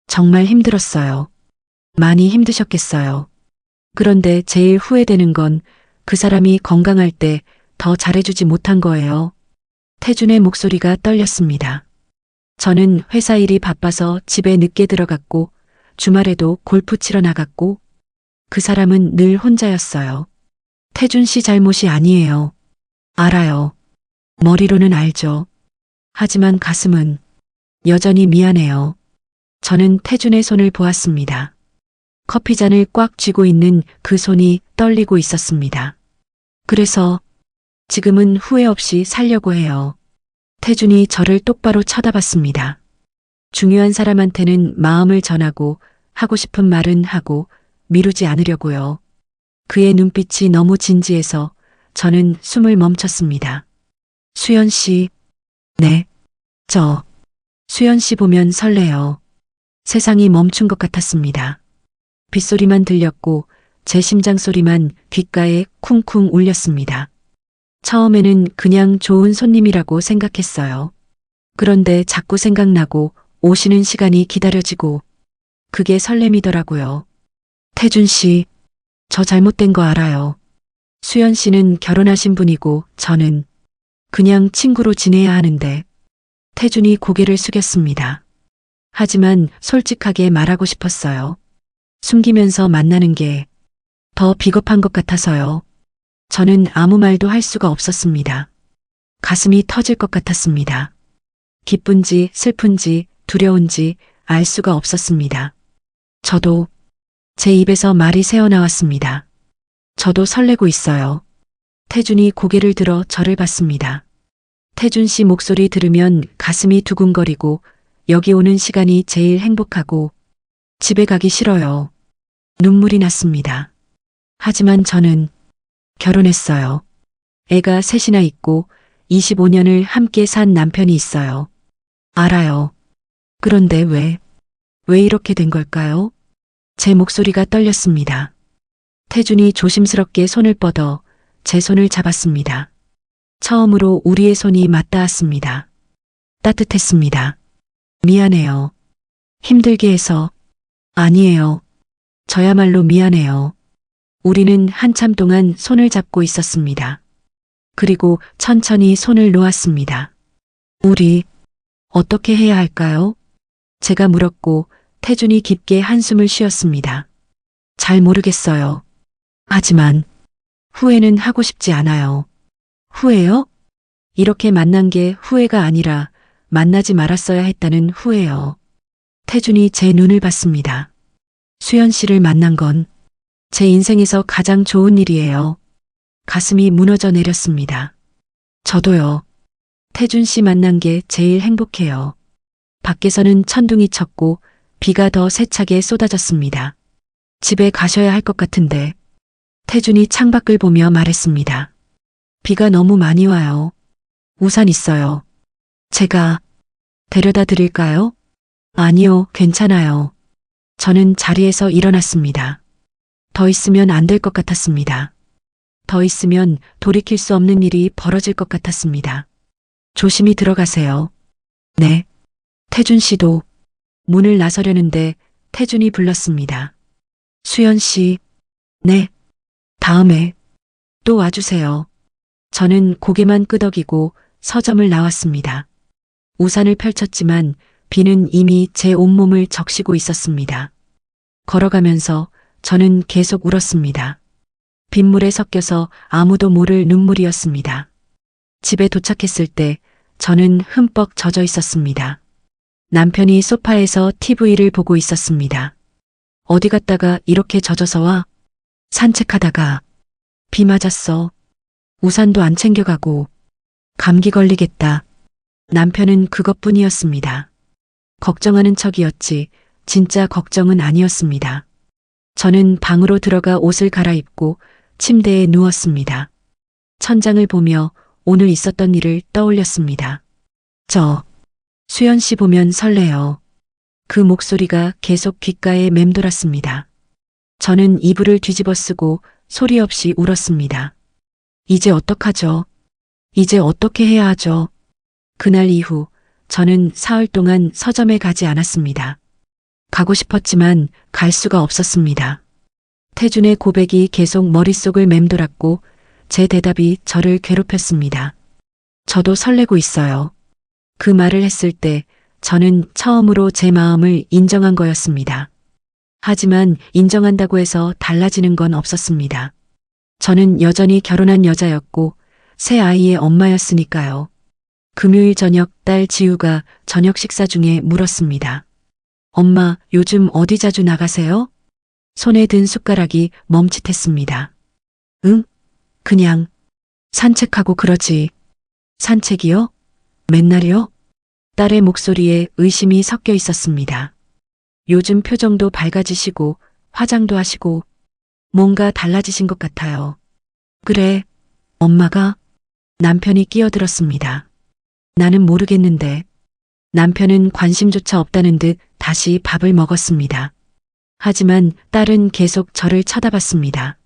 정말 힘들었어요. 많이 힘드셨겠어요. 그런데 제일 후회되는 건 그 사람이 건강할 때 더 잘해주지 못한 거예요. 태준의 목소리가 떨렸습니다. 저는 회사 일이 바빠서 집에 늦게 들어갔고 주말에도 골프 치러 나갔고 그 사람은 늘 혼자였어요. 태준 씨 잘못이 아니에요. 알아요. 머리로는 알죠. 하지만 가슴은 여전히 미안해요. 저는 태준의 손을 보았습니다. 커피잔을 꽉 쥐고 있는 그 손이 떨리고 있었습니다. 그래서 지금은 후회 없이 살려고 해요. 태준이 저를 똑바로 쳐다봤습니다. 중요한 사람한테는 마음을 전하고 하고 싶은 말은 하고 미루지 않으려고요. 그의 눈빛이 너무 진지해서 저는 숨을 멈췄습니다. 수연 씨, 네, 수연 씨 보면 설레요. 세상이 멈춘 것 같았습니다. 빗소리만 들렸고 제 심장 소리만 귓가에 쿵쿵 울렸습니다. 처음에는 그냥 좋은 손님이라고 생각했어요. 그런데 자꾸 생각나고 오시는 시간이 기다려지고 그게 설렘이더라고요. 태준 씨, 저 잘못된 거 알아요. 수연 씨는 결혼하신 분이고 저는 그냥 친구로 지내야 하는데 태준이 고개를 숙였습니다. 하지만 솔직하게 말하고 싶었어요. 숨기면서 만나는 게 더 비겁한 것 같아서요. 저는 아무 말도 할 수가 없었습니다. 가슴이 터질 것 같았습니다. 기쁜지 슬픈지 두려운지 알 수가 없었습니다. 저도 제 입에서 말이 새어나왔습니다. 저도 설레고 있어요. 태준이 고개를 들어 저를 봤습니다. 태준 씨 목소리 들으면 가슴이 두근거리고 여기 오는 시간이 제일 행복하고 집에 가기 싫어요. 눈물이 났습니다. 하지만 저는 결혼했어요. 애가 셋이나 있고 25년을 함께 산 남편이 있어요. 알아요. 그런데 왜 이렇게 된 걸까요? 제 목소리가 떨렸습니다. 태준이 조심스럽게 손을 뻗어 제 손을 잡았습니다. 처음으로 우리의 손이 맞닿았습니다. 따뜻했습니다. 미안해요. 힘들게 해서. 아니에요. 저야말로 미안해요. 우리는 한참 동안 손을 잡고 있었습니다. 그리고 천천히 손을 놓았습니다. 우리 어떻게 해야 할까요? 제가 물었고 태준이 깊게 한숨을 쉬었습니다. 잘 모르겠어요. 하지만 후회는 하고 싶지 않아요. 후회요? 이렇게 만난 게 후회가 아니라 만나지 말았어야 했다는 후회요. 태준이 제 눈을 봤습니다. 수연 씨를 만난 건 제 인생에서 가장 좋은 일이에요. 가슴이 무너져 내렸습니다. 저도요. 태준 씨 만난 게 제일 행복해요. 밖에서는 천둥이 쳤고 비가 더 세차게 쏟아졌습니다. 집에 가셔야 할 것 같은데 태준이 창밖을 보며 말했습니다. 비가 너무 많이 와요. 우산 있어요. 제가 데려다 드릴까요? 아니요, 괜찮아요. 저는 자리에서 일어났습니다. 더 있으면 안 될 것 같았습니다. 더 있으면 돌이킬 수 없는 일이 벌어질 것 같았습니다. 조심히 들어가세요. 네. 태준 씨도 문을 나서려는데 태준이 불렀습니다. 수연 씨. 네. 다음에 또 와주세요. 저는 고개만 끄덕이고 서점을 나왔습니다. 우산을 펼쳤지만 비는 이미 제 온몸을 적시고 있었습니다. 걸어가면서 저는 계속 울었습니다. 빗물에 섞여서 아무도 모를 눈물이었습니다. 집에 도착했을 때 저는 흠뻑 젖어 있었습니다. 남편이 소파에서 TV를 보고 있었습니다. 어디 갔다가 이렇게 젖어서 와? 산책하다가 비 맞았어. 우산도 안 챙겨가고 감기 걸리겠다. 남편은 그것뿐이었습니다. 걱정하는 척이었지 진짜 걱정은 아니었습니다. 저는 방으로 들어가 옷을 갈아입고 침대에 누웠습니다. 천장을 보며 오늘 있었던 일을 떠올렸습니다. 수연 씨 보면 설레요. 그 목소리가 계속 귓가에 맴돌았습니다. 저는 이불을 뒤집어 쓰고 소리 없이 울었습니다. 이제 어떡하죠? 이제 어떻게 해야 하죠? 그날 이후 저는 사흘 동안 서점에 가지 않았습니다. 가고 싶었지만 갈 수가 없었습니다. 태준의 고백이 계속 머릿속을 맴돌았고 제 대답이 저를 괴롭혔습니다. 저도 설레고 있어요. 그 말을 했을 때 저는 처음으로 제 마음을 인정한 거였습니다. 하지만 인정한다고 해서 달라지는 건 없었습니다. 저는 여전히 결혼한 여자였고 새 아이의 엄마였으니까요. 금요일 저녁 딸 지우가 저녁 식사 중에 물었습니다. 엄마, 요즘 어디 자주 나가세요? 손에 든 숟가락이 멈칫했습니다. 응? 그냥 산책하고 그러지. 산책이요? 맨날이요? 딸의 목소리에 의심이 섞여 있었습니다. 요즘 표정도 밝아지시고 화장도 하시고 뭔가 달라지신 것 같아요. 그래, 엄마가? 남편이 끼어들었습니다. 나는 모르겠는데 남편은 관심조차 없다는 듯 다시 밥을 먹었습니다. 하지만 딸은 계속 저를 쳐다봤습니다.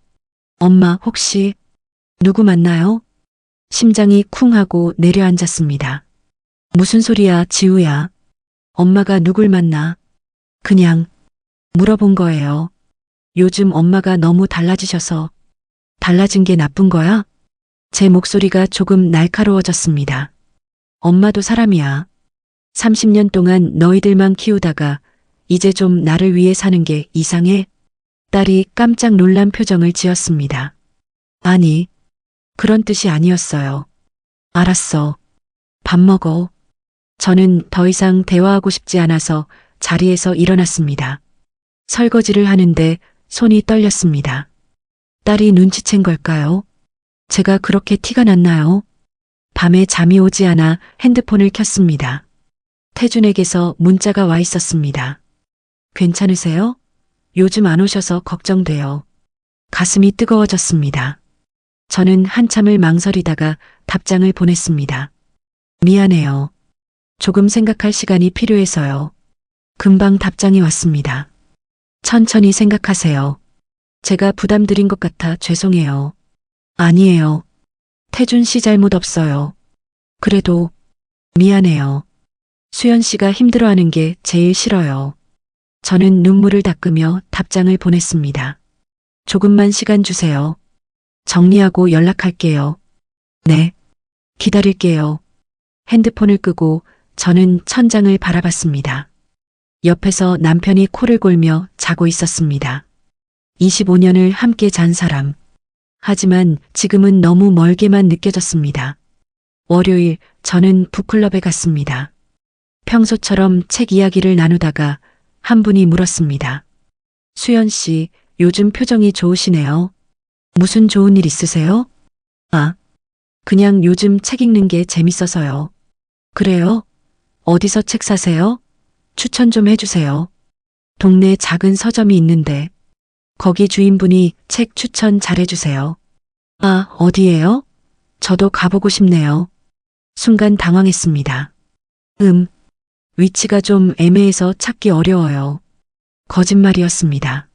엄마 혹시 누구 만나요? 심장이 쿵 하고 내려앉았습니다. 무슨 소리야, 지우야. 엄마가 누굴 만나? 그냥 물어본 거예요. 요즘 엄마가 너무 달라지셔서. 달라진 게 나쁜 거야? 제 목소리가 조금 날카로워졌습니다. 엄마도 사람이야. 30년 동안 너희들만 키우다가 이제 좀 나를 위해 사는 게 이상해? 딸이 깜짝 놀란 표정을 지었습니다. 아니, 그런 뜻이 아니었어요. 알았어. 밥 먹어. 저는 더 이상 대화하고 싶지 않아서 자리에서 일어났습니다. 설거지를 하는데 손이 떨렸습니다. 딸이 눈치챈 걸까요? 제가 그렇게 티가 났나요? 밤에 잠이 오지 않아 핸드폰을 켰습니다. 태준에게서 문자가 와 있었습니다. 괜찮으세요? 요즘 안 오셔서 걱정돼요. 가슴이 뜨거워졌습니다. 저는 한참을 망설이다가 답장을 보냈습니다. 미안해요. 조금 생각할 시간이 필요해서요. 금방 답장이 왔습니다. 천천히 생각하세요. 제가 부담드린 것 같아 죄송해요. 아니에요. 태준 씨 잘못 없어요. 그래도 미안해요. 수연 씨가 힘들어하는 게 제일 싫어요. 저는 눈물을 닦으며 답장을 보냈습니다. 조금만 시간 주세요. 정리하고 연락할게요. 네. 기다릴게요. 핸드폰을 끄고 저는 천장을 바라봤습니다. 옆에서 남편이 코를 골며 자고 있었습니다. 25년을 함께 잔 사람. 하지만 지금은 너무 멀게만 느껴졌습니다. 월요일 저는 북클럽에 갔습니다. 평소처럼 책 이야기를 나누다가 한 분이 물었습니다. 수연 씨, 요즘 표정이 좋으시네요. 무슨 좋은 일 있으세요? 아, 그냥 요즘 책 읽는 게 재밌어서요. 그래요? 어디서 책 사세요? 추천 좀 해주세요. 동네 작은 서점이 있는데 거기 주인분이 책 추천 잘해주세요. 아, 어디예요? 저도 가보고 싶네요. 순간 당황했습니다. 위치가 좀 애매해서 찾기 어려워요. 거짓말이었습니다.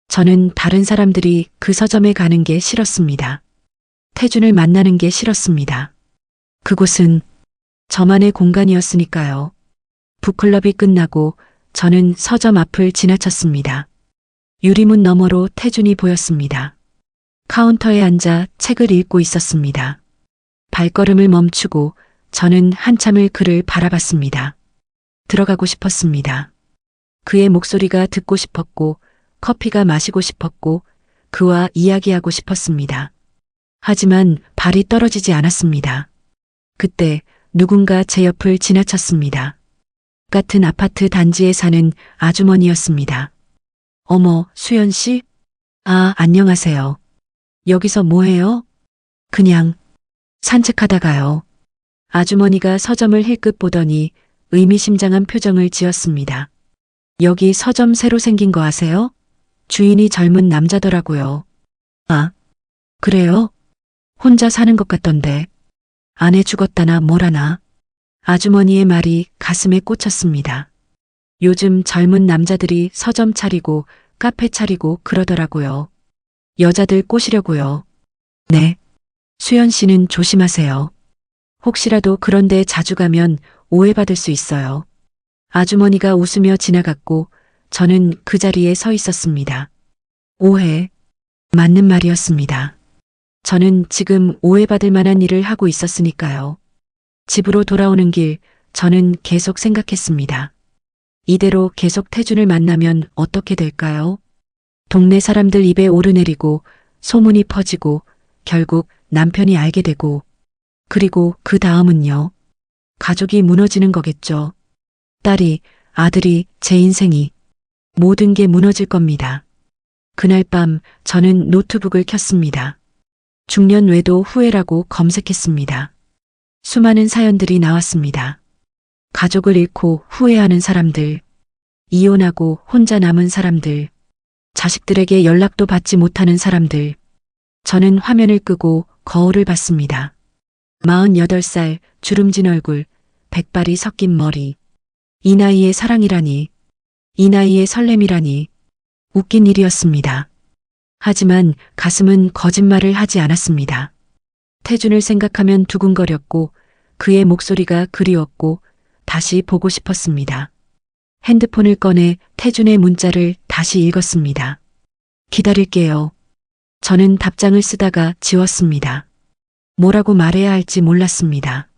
저는 다른 사람들이 그 서점에 가는 게 싫었습니다. 태준을 만나는 게 싫었습니다. 그곳은 저만의 공간이었으니까요. 북클럽이 끝나고 저는 서점 앞을 지나쳤습니다. 유리문 너머로 태준이 보였습니다. 카운터에 앉아 책을 읽고 있었습니다. 발걸음을 멈추고 저는 한참을 그를 바라봤습니다. 들어가고 싶었습니다. 그의 목소리가 듣고 싶었고 커피가 마시고 싶었고 그와 이야기하고 싶었습니다. 하지만 발이 떨어지지 않았습니다. 그때 누군가 제 옆을 지나쳤습니다. 같은 아파트 단지에 사는 아주머니였습니다. 어머, 수연 씨? 아, 안녕하세요. 여기서 뭐해요? 그냥 산책하다가요. 아주머니가 서점을 힐끗 보더니 의미심장한 표정을 지었습니다. 여기 서점 새로 생긴 거 아세요? 주인이 젊은 남자더라고요. 아, 그래요? 혼자 사는 것 같던데. 아내 죽었다나 뭐라나. 아주머니의 말이 가슴에 꽂혔습니다. 요즘 젊은 남자들이 서점 차리고 카페 차리고 그러더라고요. 여자들 꼬시려고요. 네. 수연 씨는 조심하세요. 혹시라도 그런데 자주 가면 오해받을 수 있어요. 아주머니가 웃으며 지나갔고 저는 그 자리에 서 있었습니다. 오해. 맞는 말이었습니다. 저는 지금 오해받을 만한 일을 하고 있었으니까요. 집으로 돌아오는 길, 저는 계속 생각했습니다. 이대로 계속 태준을 만나면 어떻게 될까요? 동네 사람들 입에 오르내리고 소문이 퍼지고 결국 남편이 알게 되고 그리고 그 다음은요. 가족이 무너지는 거겠죠. 딸이, 아들이, 제 인생이 모든 게 무너질 겁니다. 그날 밤 저는 노트북을 켰습니다. 중년 외도 후회라고 검색했습니다. 수많은 사연들이 나왔습니다. 가족을 잃고 후회하는 사람들, 이혼하고 혼자 남은 사람들, 자식들에게 연락도 받지 못하는 사람들. 저는 화면을 끄고 거울을 봤습니다. 48살, 주름진 얼굴, 백발이 섞인 머리. 이 나이에 사랑이라니, 이 나이에 설렘이라니, 웃긴 일이었습니다. 하지만 가슴은 거짓말을 하지 않았습니다. 태준을 생각하면 두근거렸고 그의 목소리가 그리웠고 다시 보고 싶었습니다. 핸드폰을 꺼내 태준의 문자를 다시 읽었습니다. 기다릴게요. 저는 답장을 쓰다가 지웠습니다. 뭐라고 말해야 할지 몰랐습니다.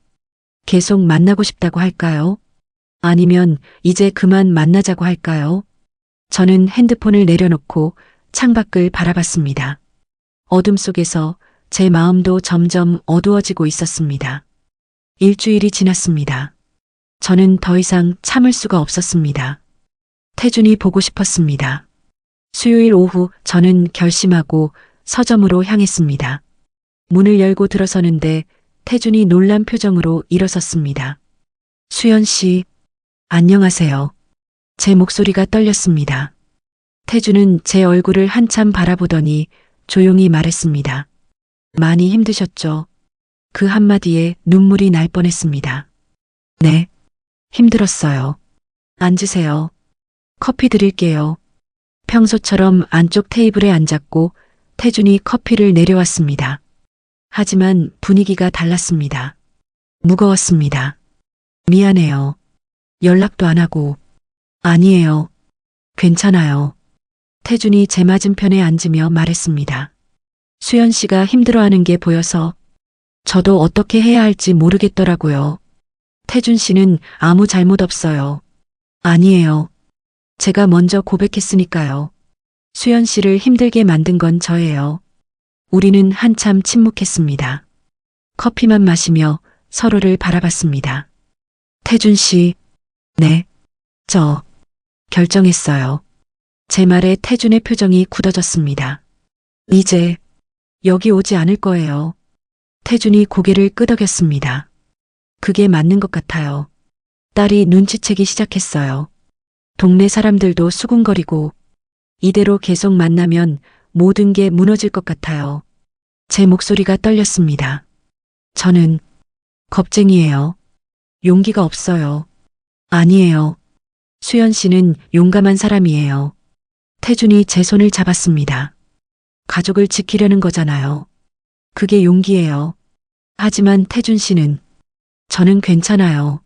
계속 만나고 싶다고 할까요? 아니면 이제 그만 만나자고 할까요? 저는 핸드폰을 내려놓고 창밖을 바라봤습니다. 어둠 속에서 제 마음도 점점 어두워지고 있었습니다. 일주일이 지났습니다. 저는 더 이상 참을 수가 없었습니다. 태준이 보고 싶었습니다. 수요일 오후 저는 결심하고 서점으로 향했습니다. 문을 열고 들어서는데 태준이 놀란 표정으로 일어섰습니다. 수연 씨, 안녕하세요. 제 목소리가 떨렸습니다. 태준은 제 얼굴을 한참 바라보더니 조용히 말했습니다. 많이 힘드셨죠? 그 한마디에 눈물이 날 뻔했습니다. 네, 힘들었어요. 앉으세요. 커피 드릴게요. 평소처럼 안쪽 테이블에 앉았고 태준이 커피를 내려왔습니다. 하지만 분위기가 달랐습니다. 무거웠습니다. 미안해요. 연락도 안 하고. 아니에요. 괜찮아요. 태준이 제 맞은편에 앉으며 말했습니다. 수연 씨가 힘들어하는 게 보여서 저도 어떻게 해야 할지 모르겠더라고요. 태준 씨는 아무 잘못 없어요. 아니에요. 제가 먼저 고백했으니까요. 수연 씨를 힘들게 만든 건 저예요. 우리는 한참 침묵했습니다. 커피만 마시며 서로를 바라봤습니다. 태준 씨, 네, 저 결정했어요. 제 말에 태준의 표정이 굳어졌습니다. 이제 여기 오지 않을 거예요. 태준이 고개를 끄덕였습니다. 그게 맞는 것 같아요. 딸이 눈치채기 시작했어요. 동네 사람들도 수군거리고 이대로 계속 만나면 모든 게 무너질 것 같아요. 제 목소리가 떨렸습니다. 저는 겁쟁이에요. 용기가 없어요. 아니에요. 수연 씨는 용감한 사람이에요. 태준이 제 손을 잡았습니다. 가족을 지키려는 거잖아요. 그게 용기예요. 하지만 태준 씨는 저는 괜찮아요.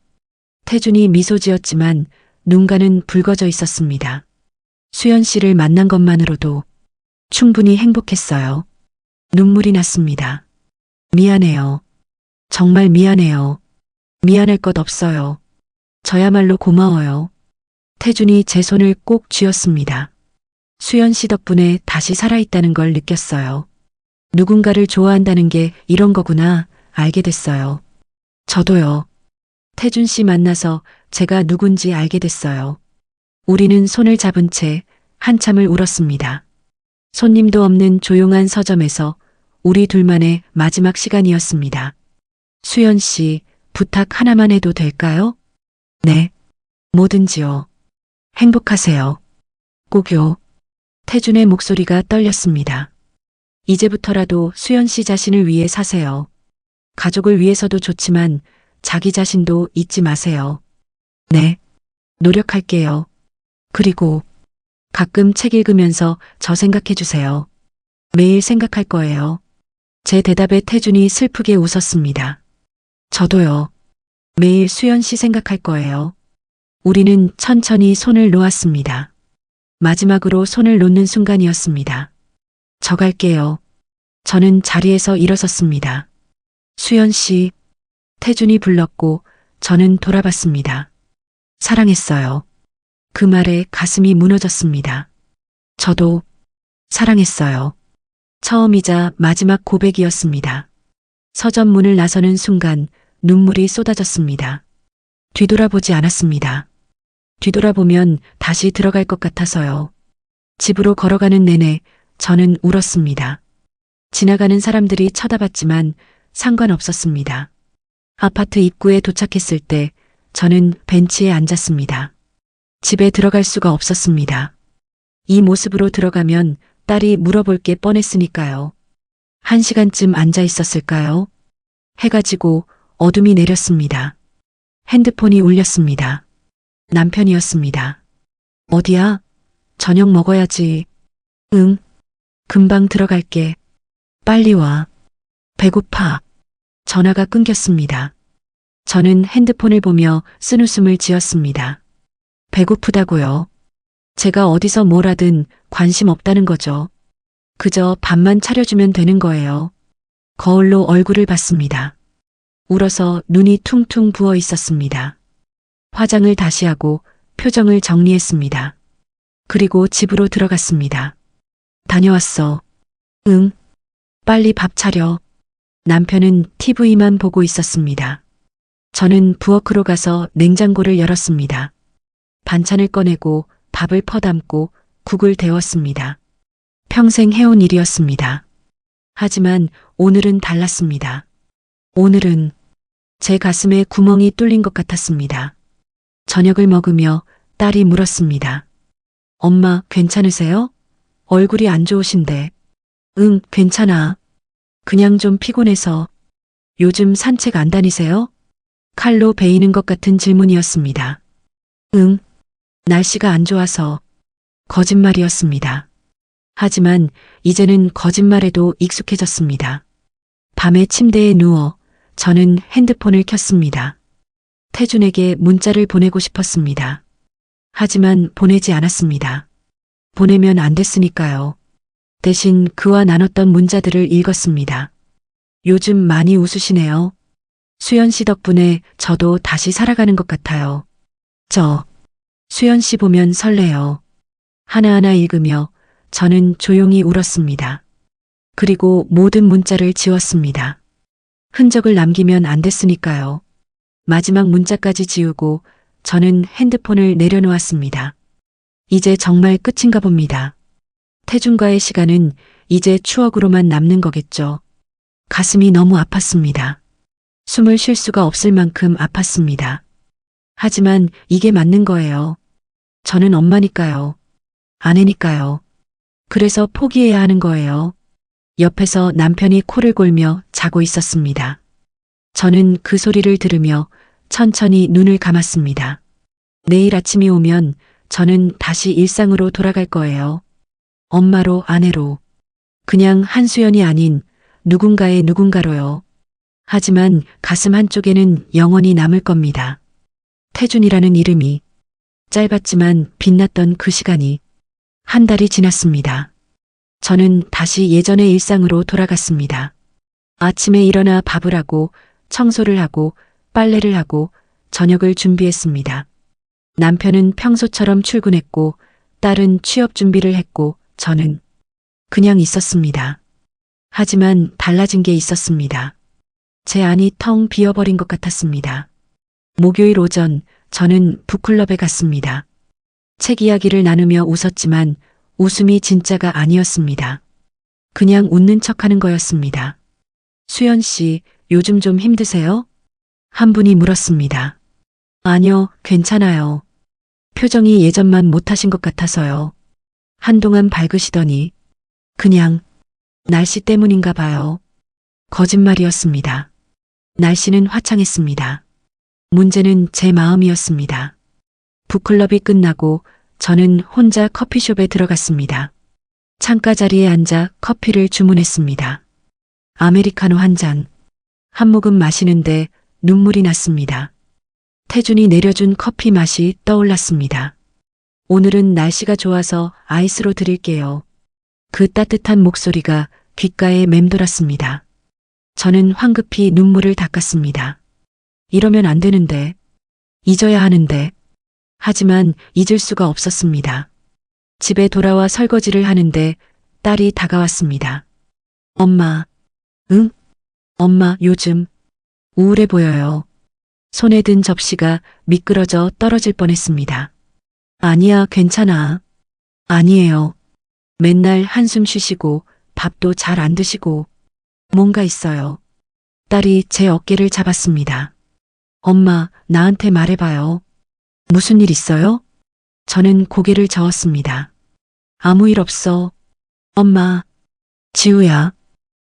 태준이 미소 지었지만 눈가는 붉어져 있었습니다. 수연 씨를 만난 것만으로도 충분히 행복했어요. 눈물이 났습니다. 미안해요. 정말 미안해요. 미안할 것 없어요. 저야말로 고마워요. 태준이 제 손을 꼭 쥐었습니다. 수연 씨 덕분에 다시 살아있다는 걸 느꼈어요. 누군가를 좋아한다는 게 이런 거구나 알게 됐어요. 저도요. 태준 씨 만나서 제가 누군지 알게 됐어요. 우리는 손을 잡은 채 한참을 울었습니다. 손님도 없는 조용한 서점에서 우리 둘만의 마지막 시간이었습니다. 수연 씨, 부탁 하나만 해도 될까요? 네. 뭐든지요. 행복하세요. 꼭요. 태준의 목소리가 떨렸습니다. 이제부터라도 수연 씨 자신을 위해 사세요. 가족을 위해서도 좋지만 자기 자신도 잊지 마세요. 네. 노력할게요. 그리고 가끔 책 읽으면서 저 생각해 주세요. 매일 생각할 거예요. 제 대답에 태준이 슬프게 웃었습니다. 저도요. 매일 수연 씨 생각할 거예요. 우리는 천천히 손을 놓았습니다. 마지막으로 손을 놓는 순간이었습니다. 저 갈게요. 저는 자리에서 일어섰습니다. 수연 씨, 태준이 불렀고 저는 돌아봤습니다. 사랑했어요. 그 말에 가슴이 무너졌습니다. 저도 사랑했어요. 처음이자 마지막 고백이었습니다. 서점 문을 나서는 순간 눈물이 쏟아졌습니다. 뒤돌아보지 않았습니다. 뒤돌아보면 다시 들어갈 것 같아서요. 집으로 걸어가는 내내 저는 울었습니다. 지나가는 사람들이 쳐다봤지만 상관없었습니다. 아파트 입구에 도착했을 때 저는 벤치에 앉았습니다. 집에 들어갈 수가 없었습니다. 이 모습으로 들어가면 딸이 물어볼 게 뻔했으니까요. 1시간쯤 앉아 있었을까요? 해가 지고 어둠이 내렸습니다. 핸드폰이 울렸습니다. 남편이었습니다. 어디야? 저녁 먹어야지. 응. 금방 들어갈게. 빨리 와. 배고파. 전화가 끊겼습니다. 저는 핸드폰을 보며 쓴웃음을 지었습니다. 배고프다고요? 제가 어디서 뭘 하든 관심 없다는 거죠. 그저 밥만 차려주면 되는 거예요. 거울로 얼굴을 봤습니다. 울어서 눈이 퉁퉁 부어 있었습니다. 화장을 다시 하고 표정을 정리했습니다. 그리고 집으로 들어갔습니다. 다녀왔어. 응. 빨리 밥 차려. 남편은 TV만 보고 있었습니다. 저는 부엌으로 가서 냉장고를 열었습니다. 반찬을 꺼내고 밥을 퍼담고 국을 데웠습니다. 평생 해온 일이었습니다. 하지만 오늘은 달랐습니다. 오늘은 제 가슴에 구멍이 뚫린 것 같았습니다. 저녁을 먹으며 딸이 물었습니다. 엄마, 괜찮으세요? 얼굴이 안 좋으신데. 응, 괜찮아. 그냥 좀 피곤해서. 요즘 산책 안 다니세요? 칼로 베이는 것 같은 질문이었습니다. 응, 날씨가 안 좋아서. 거짓말이었습니다. 하지만 이제는 거짓말에도 익숙해졌습니다. 밤에 침대에 누워 저는 핸드폰을 켰습니다. 태준에게 문자를 보내고 싶었습니다. 하지만 보내지 않았습니다. 보내면 안 됐으니까요. 대신 그와 나눴던 문자들을 읽었습니다. 요즘 많이 웃으시네요. 수연 씨 덕분에 저도 다시 살아가는 것 같아요. 수연 씨 보면 설레요. 하나하나 읽으며 저는 조용히 울었습니다. 그리고 모든 문자를 지웠습니다. 흔적을 남기면 안 됐으니까요. 마지막 문자까지 지우고 저는 핸드폰을 내려놓았습니다. 이제 정말 끝인가 봅니다. 태준과의 시간은 이제 추억으로만 남는 거겠죠. 가슴이 너무 아팠습니다. 숨을 쉴 수가 없을 만큼 아팠습니다. 하지만 이게 맞는 거예요. 저는 엄마니까요. 아내니까요. 그래서 포기해야 하는 거예요. 옆에서 남편이 코를 골며 자고 있었습니다. 저는 그 소리를 들으며 천천히 눈을 감았습니다. 내일 아침이 오면 저는 다시 일상으로 돌아갈 거예요. 엄마로, 아내로. 그냥 한수연이 아닌 누군가의 누군가로요. 하지만 가슴 한쪽에는 영원히 남을 겁니다. 태준이라는 이름이. 짧았지만 빛났던 그 시간이. 한 달이 지났습니다. 저는 다시 예전의 일상으로 돌아갔습니다. 아침에 일어나 밥을 하고 청소를 하고 빨래를 하고 저녁을 준비했습니다. 남편은 평소처럼 출근했고 딸은 취업 준비를 했고 저는 그냥 있었습니다. 하지만 달라진 게 있었습니다. 제 안이 텅 비어버린 것 같았습니다. 목요일 오전 저는 북클럽에 갔습니다. 책 이야기를 나누며 웃었지만 웃음이 진짜가 아니었습니다. 그냥 웃는 척하는 거였습니다. 수연 씨, 요즘 좀 힘드세요? 한 분이 물었습니다. 아니요, 괜찮아요. 표정이 예전만 못하신 것 같아서요. 한동안 밝으시더니 그냥 날씨 때문인가 봐요. 거짓말이었습니다. 날씨는 화창했습니다. 문제는 제 마음이었습니다. 북클럽이 끝나고 저는 혼자 커피숍에 들어갔습니다. 창가 자리에 앉아 커피를 주문했습니다. 아메리카노 한 잔. 한 모금 마시는데 눈물이 났습니다. 태준이 내려준 커피 맛이 떠올랐습니다. 오늘은 날씨가 좋아서 아이스로 드릴게요. 그 따뜻한 목소리가 귓가에 맴돌았습니다. 저는 황급히 눈물을 닦았습니다. 이러면 안 되는데, 잊어야 하는데, 하지만 잊을 수가 없었습니다. 집에 돌아와 설거지를 하는데 딸이 다가왔습니다. 엄마, 응? 엄마, 요즘 우울해 보여요. 손에 든 접시가 미끄러져 떨어질 뻔했습니다. 아니야, 괜찮아. 아니에요. 맨날 한숨 쉬시고 밥도 잘 안 드시고 뭔가 있어요. 딸이 제 어깨를 잡았습니다. 엄마, 나한테 말해봐요. 무슨 일 있어요? 저는 고개를 저었습니다. 아무 일 없어. 엄마, 지우야.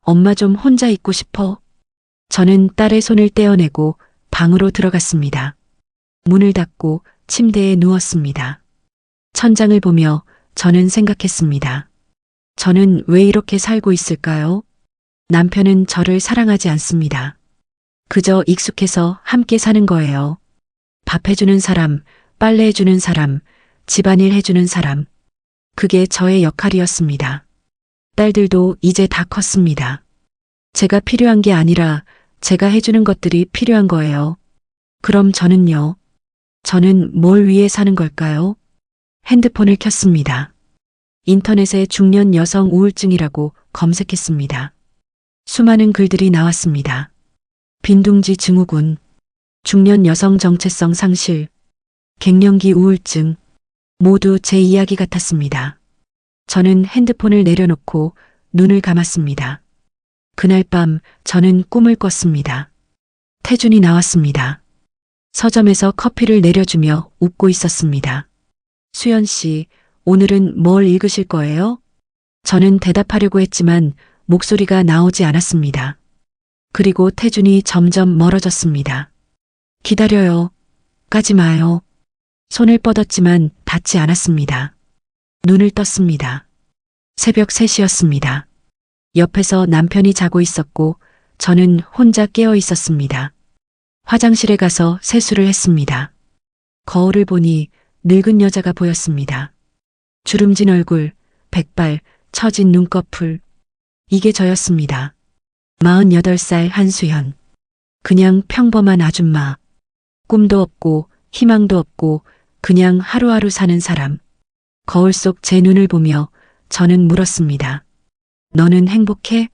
엄마 좀 혼자 있고 싶어. 저는 딸의 손을 떼어내고 방으로 들어갔습니다. 문을 닫고 침대에 누웠습니다. 천장을 보며 저는 생각했습니다. 저는 왜 이렇게 살고 있을까요? 남편은 저를 사랑하지 않습니다. 그저 익숙해서 함께 사는 거예요. 밥 해주는 사람, 빨래 해주는 사람, 집안일 해주는 사람. 그게 저의 역할이었습니다. 딸들도 이제 다 컸습니다. 제가 필요한 게 아니라 제가 해주는 것들이 필요한 거예요. 그럼 저는요? 저는 뭘 위해 사는 걸까요? 핸드폰을 켰습니다. 인터넷에 중년 여성 우울증이라고 검색했습니다. 수많은 글들이 나왔습니다. 빈둥지 증후군, 중년 여성 정체성 상실, 갱년기 우울증, 모두 제 이야기 같았습니다. 저는 핸드폰을 내려놓고 눈을 감았습니다. 그날 밤 저는 꿈을 꿨습니다. 태준이 나왔습니다. 서점에서 커피를 내려주며 웃고 있었습니다. 수연 씨, 오늘은 뭘 읽으실 거예요? 저는 대답하려고 했지만 목소리가 나오지 않았습니다. 그리고 태준이 점점 멀어졌습니다. 기다려요. 가지 마요. 손을 뻗었지만 닿지 않았습니다. 눈을 떴습니다. 새벽 3시였습니다. 옆에서 남편이 자고 있었고 저는 혼자 깨어 있었습니다. 화장실에 가서 세수를 했습니다. 거울을 보니 늙은 여자가 보였습니다. 주름진 얼굴, 백발, 처진 눈꺼풀. 이게 저였습니다. 48살 한수연. 그냥 평범한 아줌마. 꿈도 없고 희망도 없고 그냥 하루하루 사는 사람. 거울 속 제 눈을 보며 저는 물었습니다. 너는 행복해?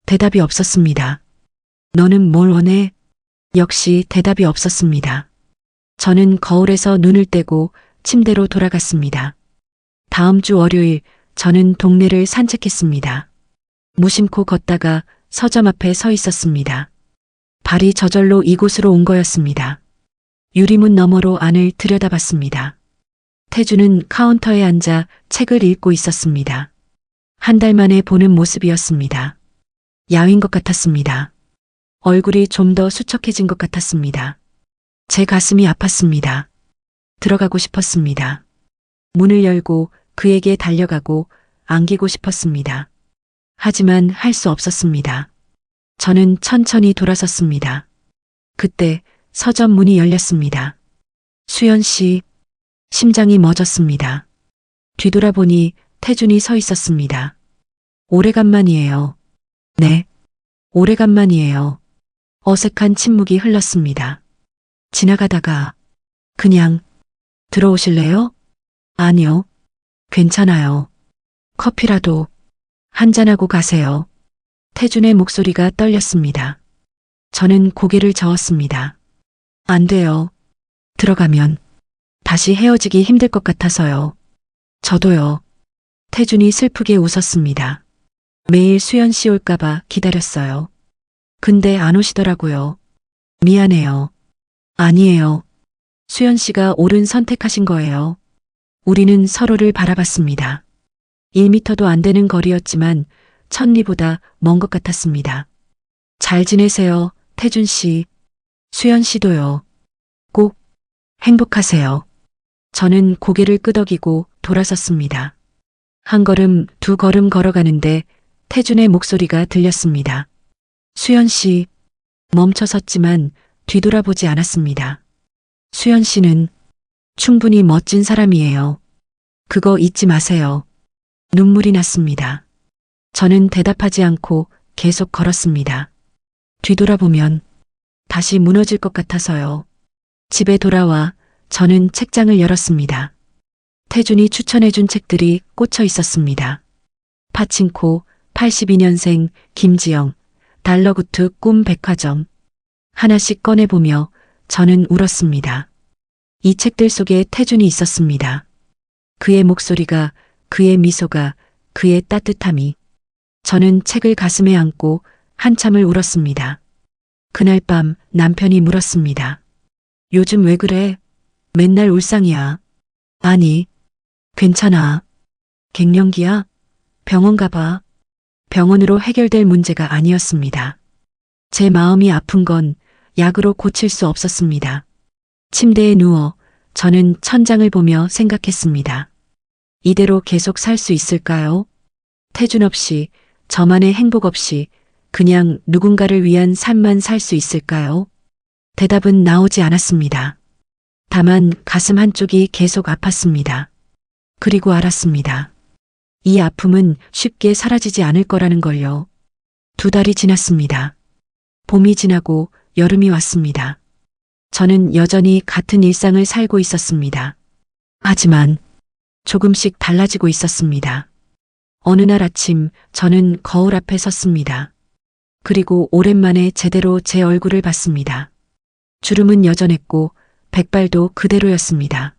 대답이 없었습니다. 너는 뭘 원해? 역시 대답이 없었습니다. 저는 거울에서 눈을 떼고 침대로 돌아갔습니다. 다음 주 월요일 저는 동네를 산책했습니다. 무심코 걷다가 서점 앞에 서 있었습니다. 발이 저절로 이곳으로 온 거였습니다. 유리문 너머로 안을 들여다봤습니다. 태주는 카운터에 앉아 책을 읽고 있었습니다. 한 달 만에 보는 모습이었습니다. 야윈 것 같았습니다. 얼굴이 좀 더 수척해진 것 같았습니다. 제 가슴이 아팠습니다. 들어가고 싶었습니다. 문을 열고 그에게 달려가고 안기고 싶었습니다. 하지만 할 수 없었습니다. 저는 천천히 돌아섰습니다. 그때 서점 문이 열렸습니다. 수연 씨, 심장이 멎었습니다. 뒤돌아보니 태준이 서 있었습니다. 오래간만이에요. 네, 오래간만이에요. 어색한 침묵이 흘렀습니다. 지나가다가 그냥 들어오실래요? 아니요, 괜찮아요. 커피라도 한잔하고 가세요. 태준의 목소리가 떨렸습니다. 저는 고개를 저었습니다. 안 돼요. 들어가면 다시 헤어지기 힘들 것 같아서요. 저도요. 태준이 슬프게 웃었습니다. 매일 수연 씨 올까봐 기다렸어요. 근데 안 오시더라고요. 미안해요. 아니에요. 수연 씨가 옳은 선택하신 거예요. 우리는 서로를 바라봤습니다. 1미터도 안 되는 거리였지만 천리보다 먼 것 같았습니다. 잘 지내세요, 태준 씨. 수연 씨도요. 꼭 행복하세요. 저는 고개를 끄덕이고 돌아섰습니다. 한 걸음, 두 걸음 걸어가는데 태준의 목소리가 들렸습니다. 수연 씨, 멈춰 섰지만 뒤돌아보지 않았습니다. 수연 씨는 충분히 멋진 사람이에요. 그거 잊지 마세요. 눈물이 났습니다. 저는 대답하지 않고 계속 걸었습니다. 뒤돌아보면 다시 무너질 것 같아서요. 집에 돌아와 저는 책장을 열었습니다. 태준이 추천해준 책들이 꽂혀 있었습니다. 파친코, 82년생, 김지영, 달러구트 꿈 백화점. 하나씩 꺼내보며 저는 울었습니다. 이 책들 속에 태준이 있었습니다. 그의 목소리가, 그의 미소가, 그의 따뜻함이. 저는 책을 가슴에 안고 한참을 울었습니다. 그날 밤 남편이 물었습니다. 요즘 왜 그래? 맨날 울상이야. 아니, 괜찮아. 갱년기야? 병원 가봐. 병원으로 해결될 문제가 아니었습니다. 제 마음이 아픈 건 약으로 고칠 수 없었습니다. 침대에 누워 저는 천장을 보며 생각했습니다. 이대로 계속 살 수 있을까요? 태준 없이, 저만의 행복 없이 그냥 누군가를 위한 삶만 살 수 있을까요? 대답은 나오지 않았습니다. 다만 가슴 한쪽이 계속 아팠습니다. 그리고 알았습니다. 이 아픔은 쉽게 사라지지 않을 거라는 걸요. 2달이 지났습니다. 봄이 지나고 여름이 왔습니다. 저는 여전히 같은 일상을 살고 있었습니다. 하지만 조금씩 달라지고 있었습니다. 어느 날 아침 저는 거울 앞에 섰습니다. 그리고 오랜만에 제대로 제 얼굴을 봤습니다. 주름은 여전했고 백발도 그대로였습니다.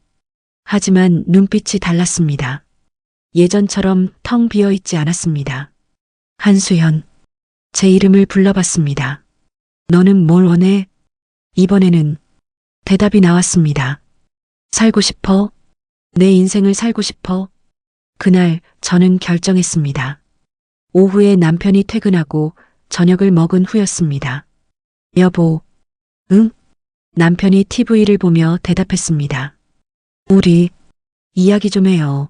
하지만 눈빛이 달랐습니다. 예전처럼 텅 비어 있지 않았습니다. 한수연, 제 이름을 불러봤습니다. 너는 뭘 원해? 이번에는 대답이 나왔습니다. 살고 싶어? 내 인생을 살고 싶어? 그날 저는 결정했습니다. 오후에 남편이 퇴근하고 저녁을 먹은 후였습니다. 여보, 응? 남편이 TV를 보며 대답했습니다. 우리 이야기 좀 해요.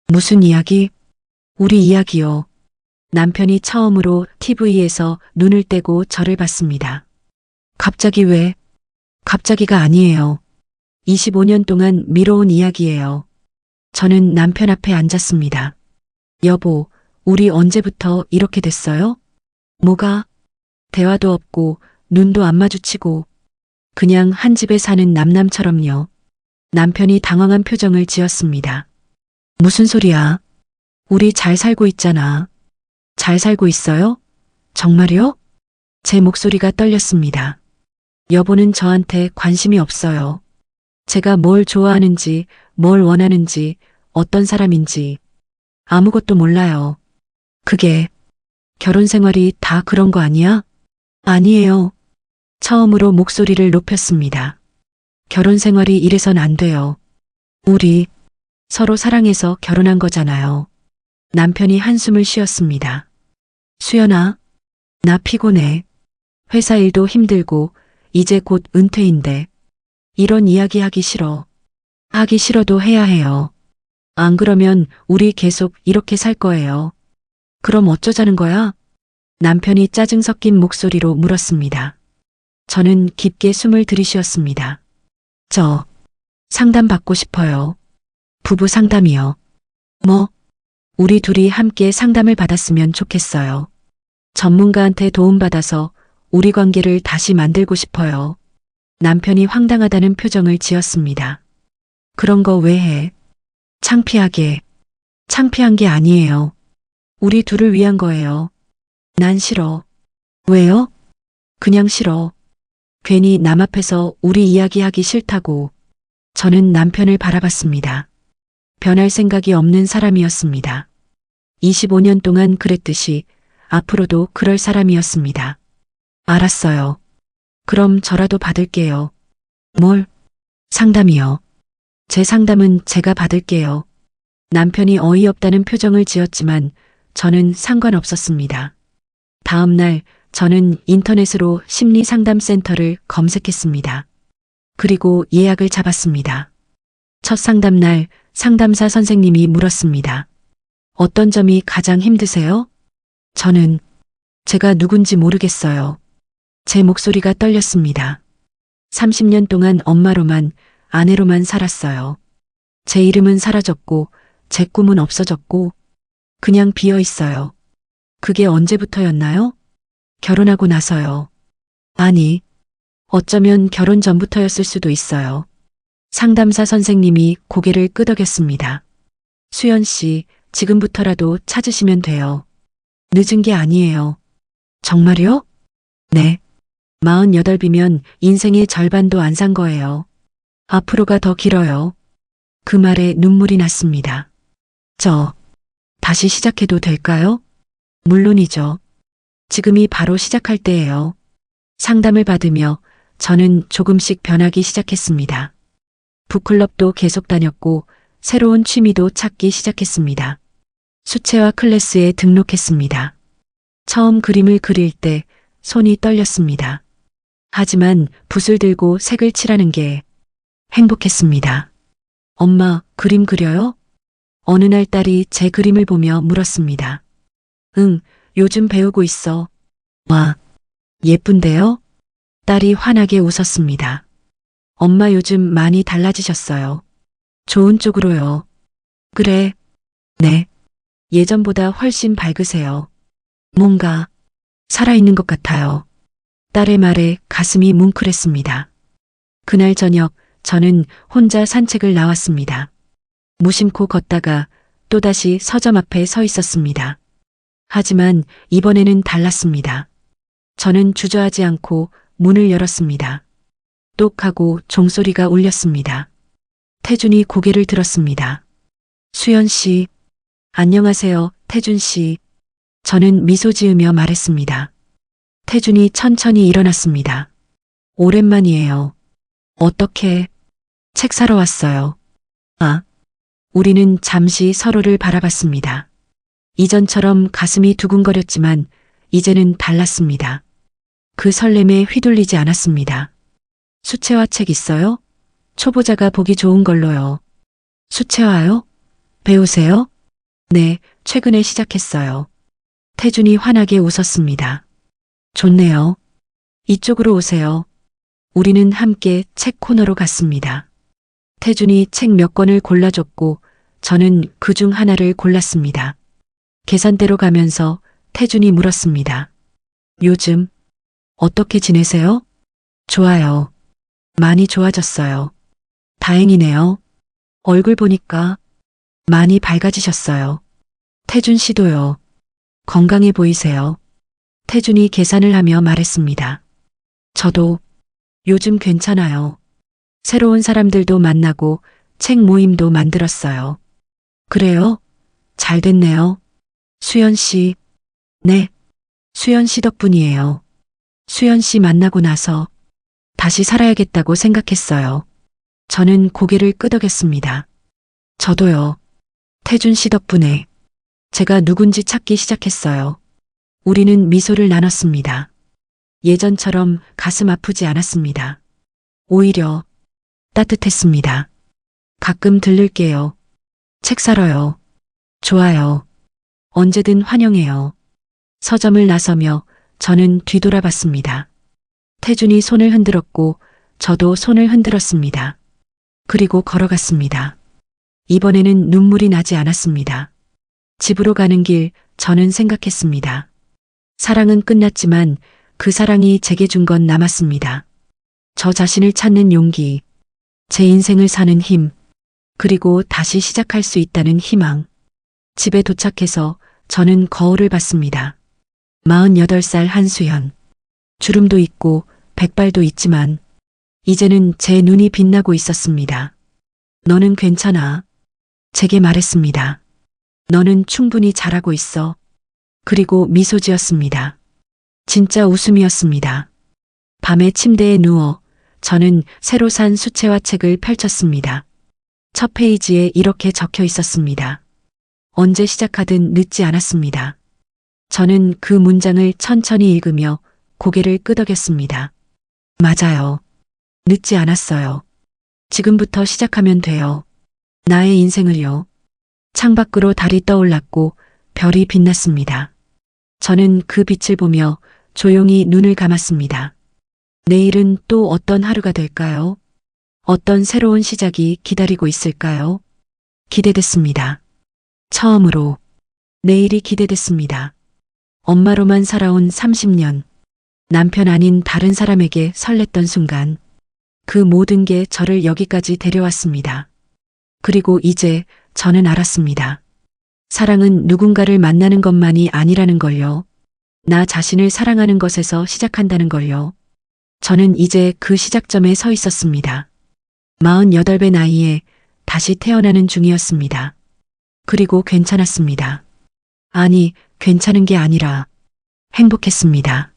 무슨 이야기? 우리 이야기요. 남편이 처음으로 TV에서 눈을 떼고 저를 봤습니다. 갑자기 왜? 갑자기가 아니에요. 25년 동안 미뤄온 이야기예요. 저는 남편 앞에 앉았습니다. 여보, 우리 언제부터 이렇게 됐어요? 뭐가? 대화도 없고 눈도 안 마주치고 그냥 한 집에 사는 남남처럼요. 남편이 당황한 표정을 지었습니다. 무슨 소리야? 우리 잘 살고 있잖아. 잘 살고 있어요? 정말요? 제 목소리가 떨렸습니다. 여보는 저한테 관심이 없어요. 제가 뭘 좋아하는지, 뭘 원하는지, 어떤 사람인지 아무것도 몰라요. 그게 결혼 생활이 다 그런 거 아니야? 아니에요. 처음으로 목소리를 높였습니다. 결혼 생활이 이래선 안 돼요. 우리 서로 사랑해서 결혼한 거잖아요. 남편이 한숨을 쉬었습니다. 수연아, 나 피곤해. 회사 일도 힘들고 이제 곧 은퇴인데 이런 이야기 하기 싫어. 하기 싫어도 해야 해요. 안 그러면 우리 계속 이렇게 살 거예요. 그럼 어쩌자는 거야? 남편이 짜증 섞인 목소리로 물었습니다. 저는 깊게 숨을 들이쉬었습니다. 저 상담 받고 싶어요. 부부 상담이요. 뭐? 우리 둘이 함께 상담을 받았으면 좋겠어요. 전문가한테 도움받아서 우리 관계를 다시 만들고 싶어요. 남편이 황당하다는 표정을 지었습니다. 그런 거 왜 해? 창피하게. 창피한 게 아니에요. 우리 둘을 위한 거예요. 난 싫어. 왜요? 그냥 싫어. 괜히 남 앞에서 우리 이야기하기 싫다고. 저는 남편을 바라봤습니다. 변할 생각이 없는 사람이었습니다. 25년 동안 그랬듯이 앞으로도 그럴 사람이었습니다. 알았어요. 그럼 저라도 받을게요. 뭘? 상담이요. 제 상담은 제가 받을게요. 남편이 어이없다는 표정을 지었지만 저는 상관없었습니다. 다음 날 저는 인터넷으로 심리상담센터를 검색했습니다. 그리고 예약을 잡았습니다. 첫 상담 날 상담사 선생님이 물었습니다. 어떤 점이 가장 힘드세요? 저는 제가 누군지 모르겠어요. 제 목소리가 떨렸습니다. 30년 동안 엄마로만, 아내로만 살았어요. 제 이름은 사라졌고 제 꿈은 없어졌고 그냥 비어 있어요. 그게 언제부터였나요? 결혼하고 나서요. 아니, 어쩌면 결혼 전부터였을 수도 있어요. 상담사 선생님이 고개를 끄덕였습니다. 수연 씨, 지금부터라도 찾으시면 돼요. 늦은 게 아니에요. 정말요? 네. 48이면 인생의 절반도 안 산 거예요. 앞으로가 더 길어요. 그 말에 눈물이 났습니다. 다시 시작해도 될까요? 물론이죠. 지금이 바로 시작할 때예요. 상담을 받으며 저는 조금씩 변하기 시작했습니다. 북클럽도 계속 다녔고 새로운 취미도 찾기 시작했습니다. 수채화 클래스에 등록했습니다. 처음 그림을 그릴 때 손이 떨렸습니다. 하지만 붓을 들고 색을 칠하는 게 행복했습니다. 엄마, 그림 그려요? 어느 날 딸이 제 그림을 보며 물었습니다. 응, 요즘 배우고 있어. 와, 예쁜데요? 딸이 환하게 웃었습니다. 엄마 요즘 많이 달라지셨어요. 좋은 쪽으로요. 그래. 네. 예전보다 훨씬 밝으세요. 뭔가 살아있는 것 같아요. 딸의 말에 가슴이 뭉클했습니다. 그날 저녁 저는 혼자 산책을 나왔습니다. 무심코 걷다가 또다시 서점 앞에 서 있었습니다. 하지만 이번에는 달랐습니다. 저는 주저하지 않고 문을 열었습니다. 똑 하고 종소리가 울렸습니다. 태준이 고개를 들었습니다. 수연 씨, 안녕하세요, 태준 씨. 저는 미소 지으며 말했습니다. 태준이 천천히 일어났습니다. 오랜만이에요. 어떻게? 책 사러 왔어요. 아, 우리는 잠시 서로를 바라봤습니다. 이전처럼 가슴이 두근거렸지만 이제는 달랐습니다. 그 설렘에 휘둘리지 않았습니다. 수채화 책 있어요? 초보자가 보기 좋은 걸로요. 수채화요? 배우세요? 네, 최근에 시작했어요. 태준이 환하게 웃었습니다. 좋네요. 이쪽으로 오세요. 우리는 함께 책 코너로 갔습니다. 태준이 책 몇 권을 골라줬고 저는 그 중 하나를 골랐습니다. 계산대로 가면서 태준이 물었습니다. 요즘 어떻게 지내세요? 좋아요. 많이 좋아졌어요. 다행이네요. 얼굴 보니까 많이 밝아지셨어요. 태준 씨도요. 건강해 보이세요. 태준이 계산을 하며 말했습니다. 저도 요즘 괜찮아요. 새로운 사람들도 만나고 책 모임도 만들었어요. 그래요? 잘 됐네요. 수연 씨. 네. 수연 씨 덕분이에요. 수연 씨 만나고 나서 다시 살아야겠다고 생각했어요. 저는 고개를 끄덕였습니다. 저도요. 태준 씨 덕분에 제가 누군지 찾기 시작했어요. 우리는 미소를 나눴습니다. 예전처럼 가슴 아프지 않았습니다. 오히려 따뜻했습니다. 가끔 들를게요. 책 사러요. 좋아요. 언제든 환영해요. 서점을 나서며 저는 뒤돌아봤습니다. 태준이 손을 흔들었고 저도 손을 흔들었습니다. 그리고 걸어갔습니다. 이번에는 눈물이 나지 않았습니다. 집으로 가는 길 저는 생각했습니다. 사랑은 끝났지만 그 사랑이 제게 준 건 남았습니다. 저 자신을 찾는 용기, 제 인생을 사는 힘, 그리고 다시 시작할 수 있다는 희망. 집에 도착해서 저는 거울을 봤습니다. 48살 한수연. 주름도 있고 백발도 있지만 이제는 제 눈이 빛나고 있었습니다. 너는 괜찮아. 제게 말했습니다. 너는 충분히 잘하고 있어. 그리고 미소 지었습니다. 진짜 웃음이었습니다. 밤에 침대에 누워 저는 새로 산 수채화 책을 펼쳤습니다. 첫 페이지에 이렇게 적혀 있었습니다. 언제 시작하든 늦지 않았습니다. 저는 그 문장을 천천히 읽으며 고개를 끄덕였습니다. 맞아요. 늦지 않았어요. 지금부터 시작하면 돼요. 나의 인생을요. 창밖으로 달이 떠올랐고 별이 빛났습니다. 저는 그 빛을 보며 조용히 눈을 감았습니다. 내일은 또 어떤 하루가 될까요? 어떤 새로운 시작이 기다리고 있을까요? 기대됐습니다. 처음으로 내일이 기대됐습니다. 엄마로만 살아온 30년. 남편 아닌 다른 사람에게 설렜던 순간. 그 모든 게 저를 여기까지 데려왔습니다. 그리고 이제 저는 알았습니다. 사랑은 누군가를 만나는 것만이 아니라는 걸요. 나 자신을 사랑하는 것에서 시작한다는 걸요. 저는 이제 그 시작점에 서 있었습니다. 48배 나이에 다시 태어나는 중이었습니다. 그리고 괜찮았습니다. 아니, 괜찮은 게 아니라 행복했습니다.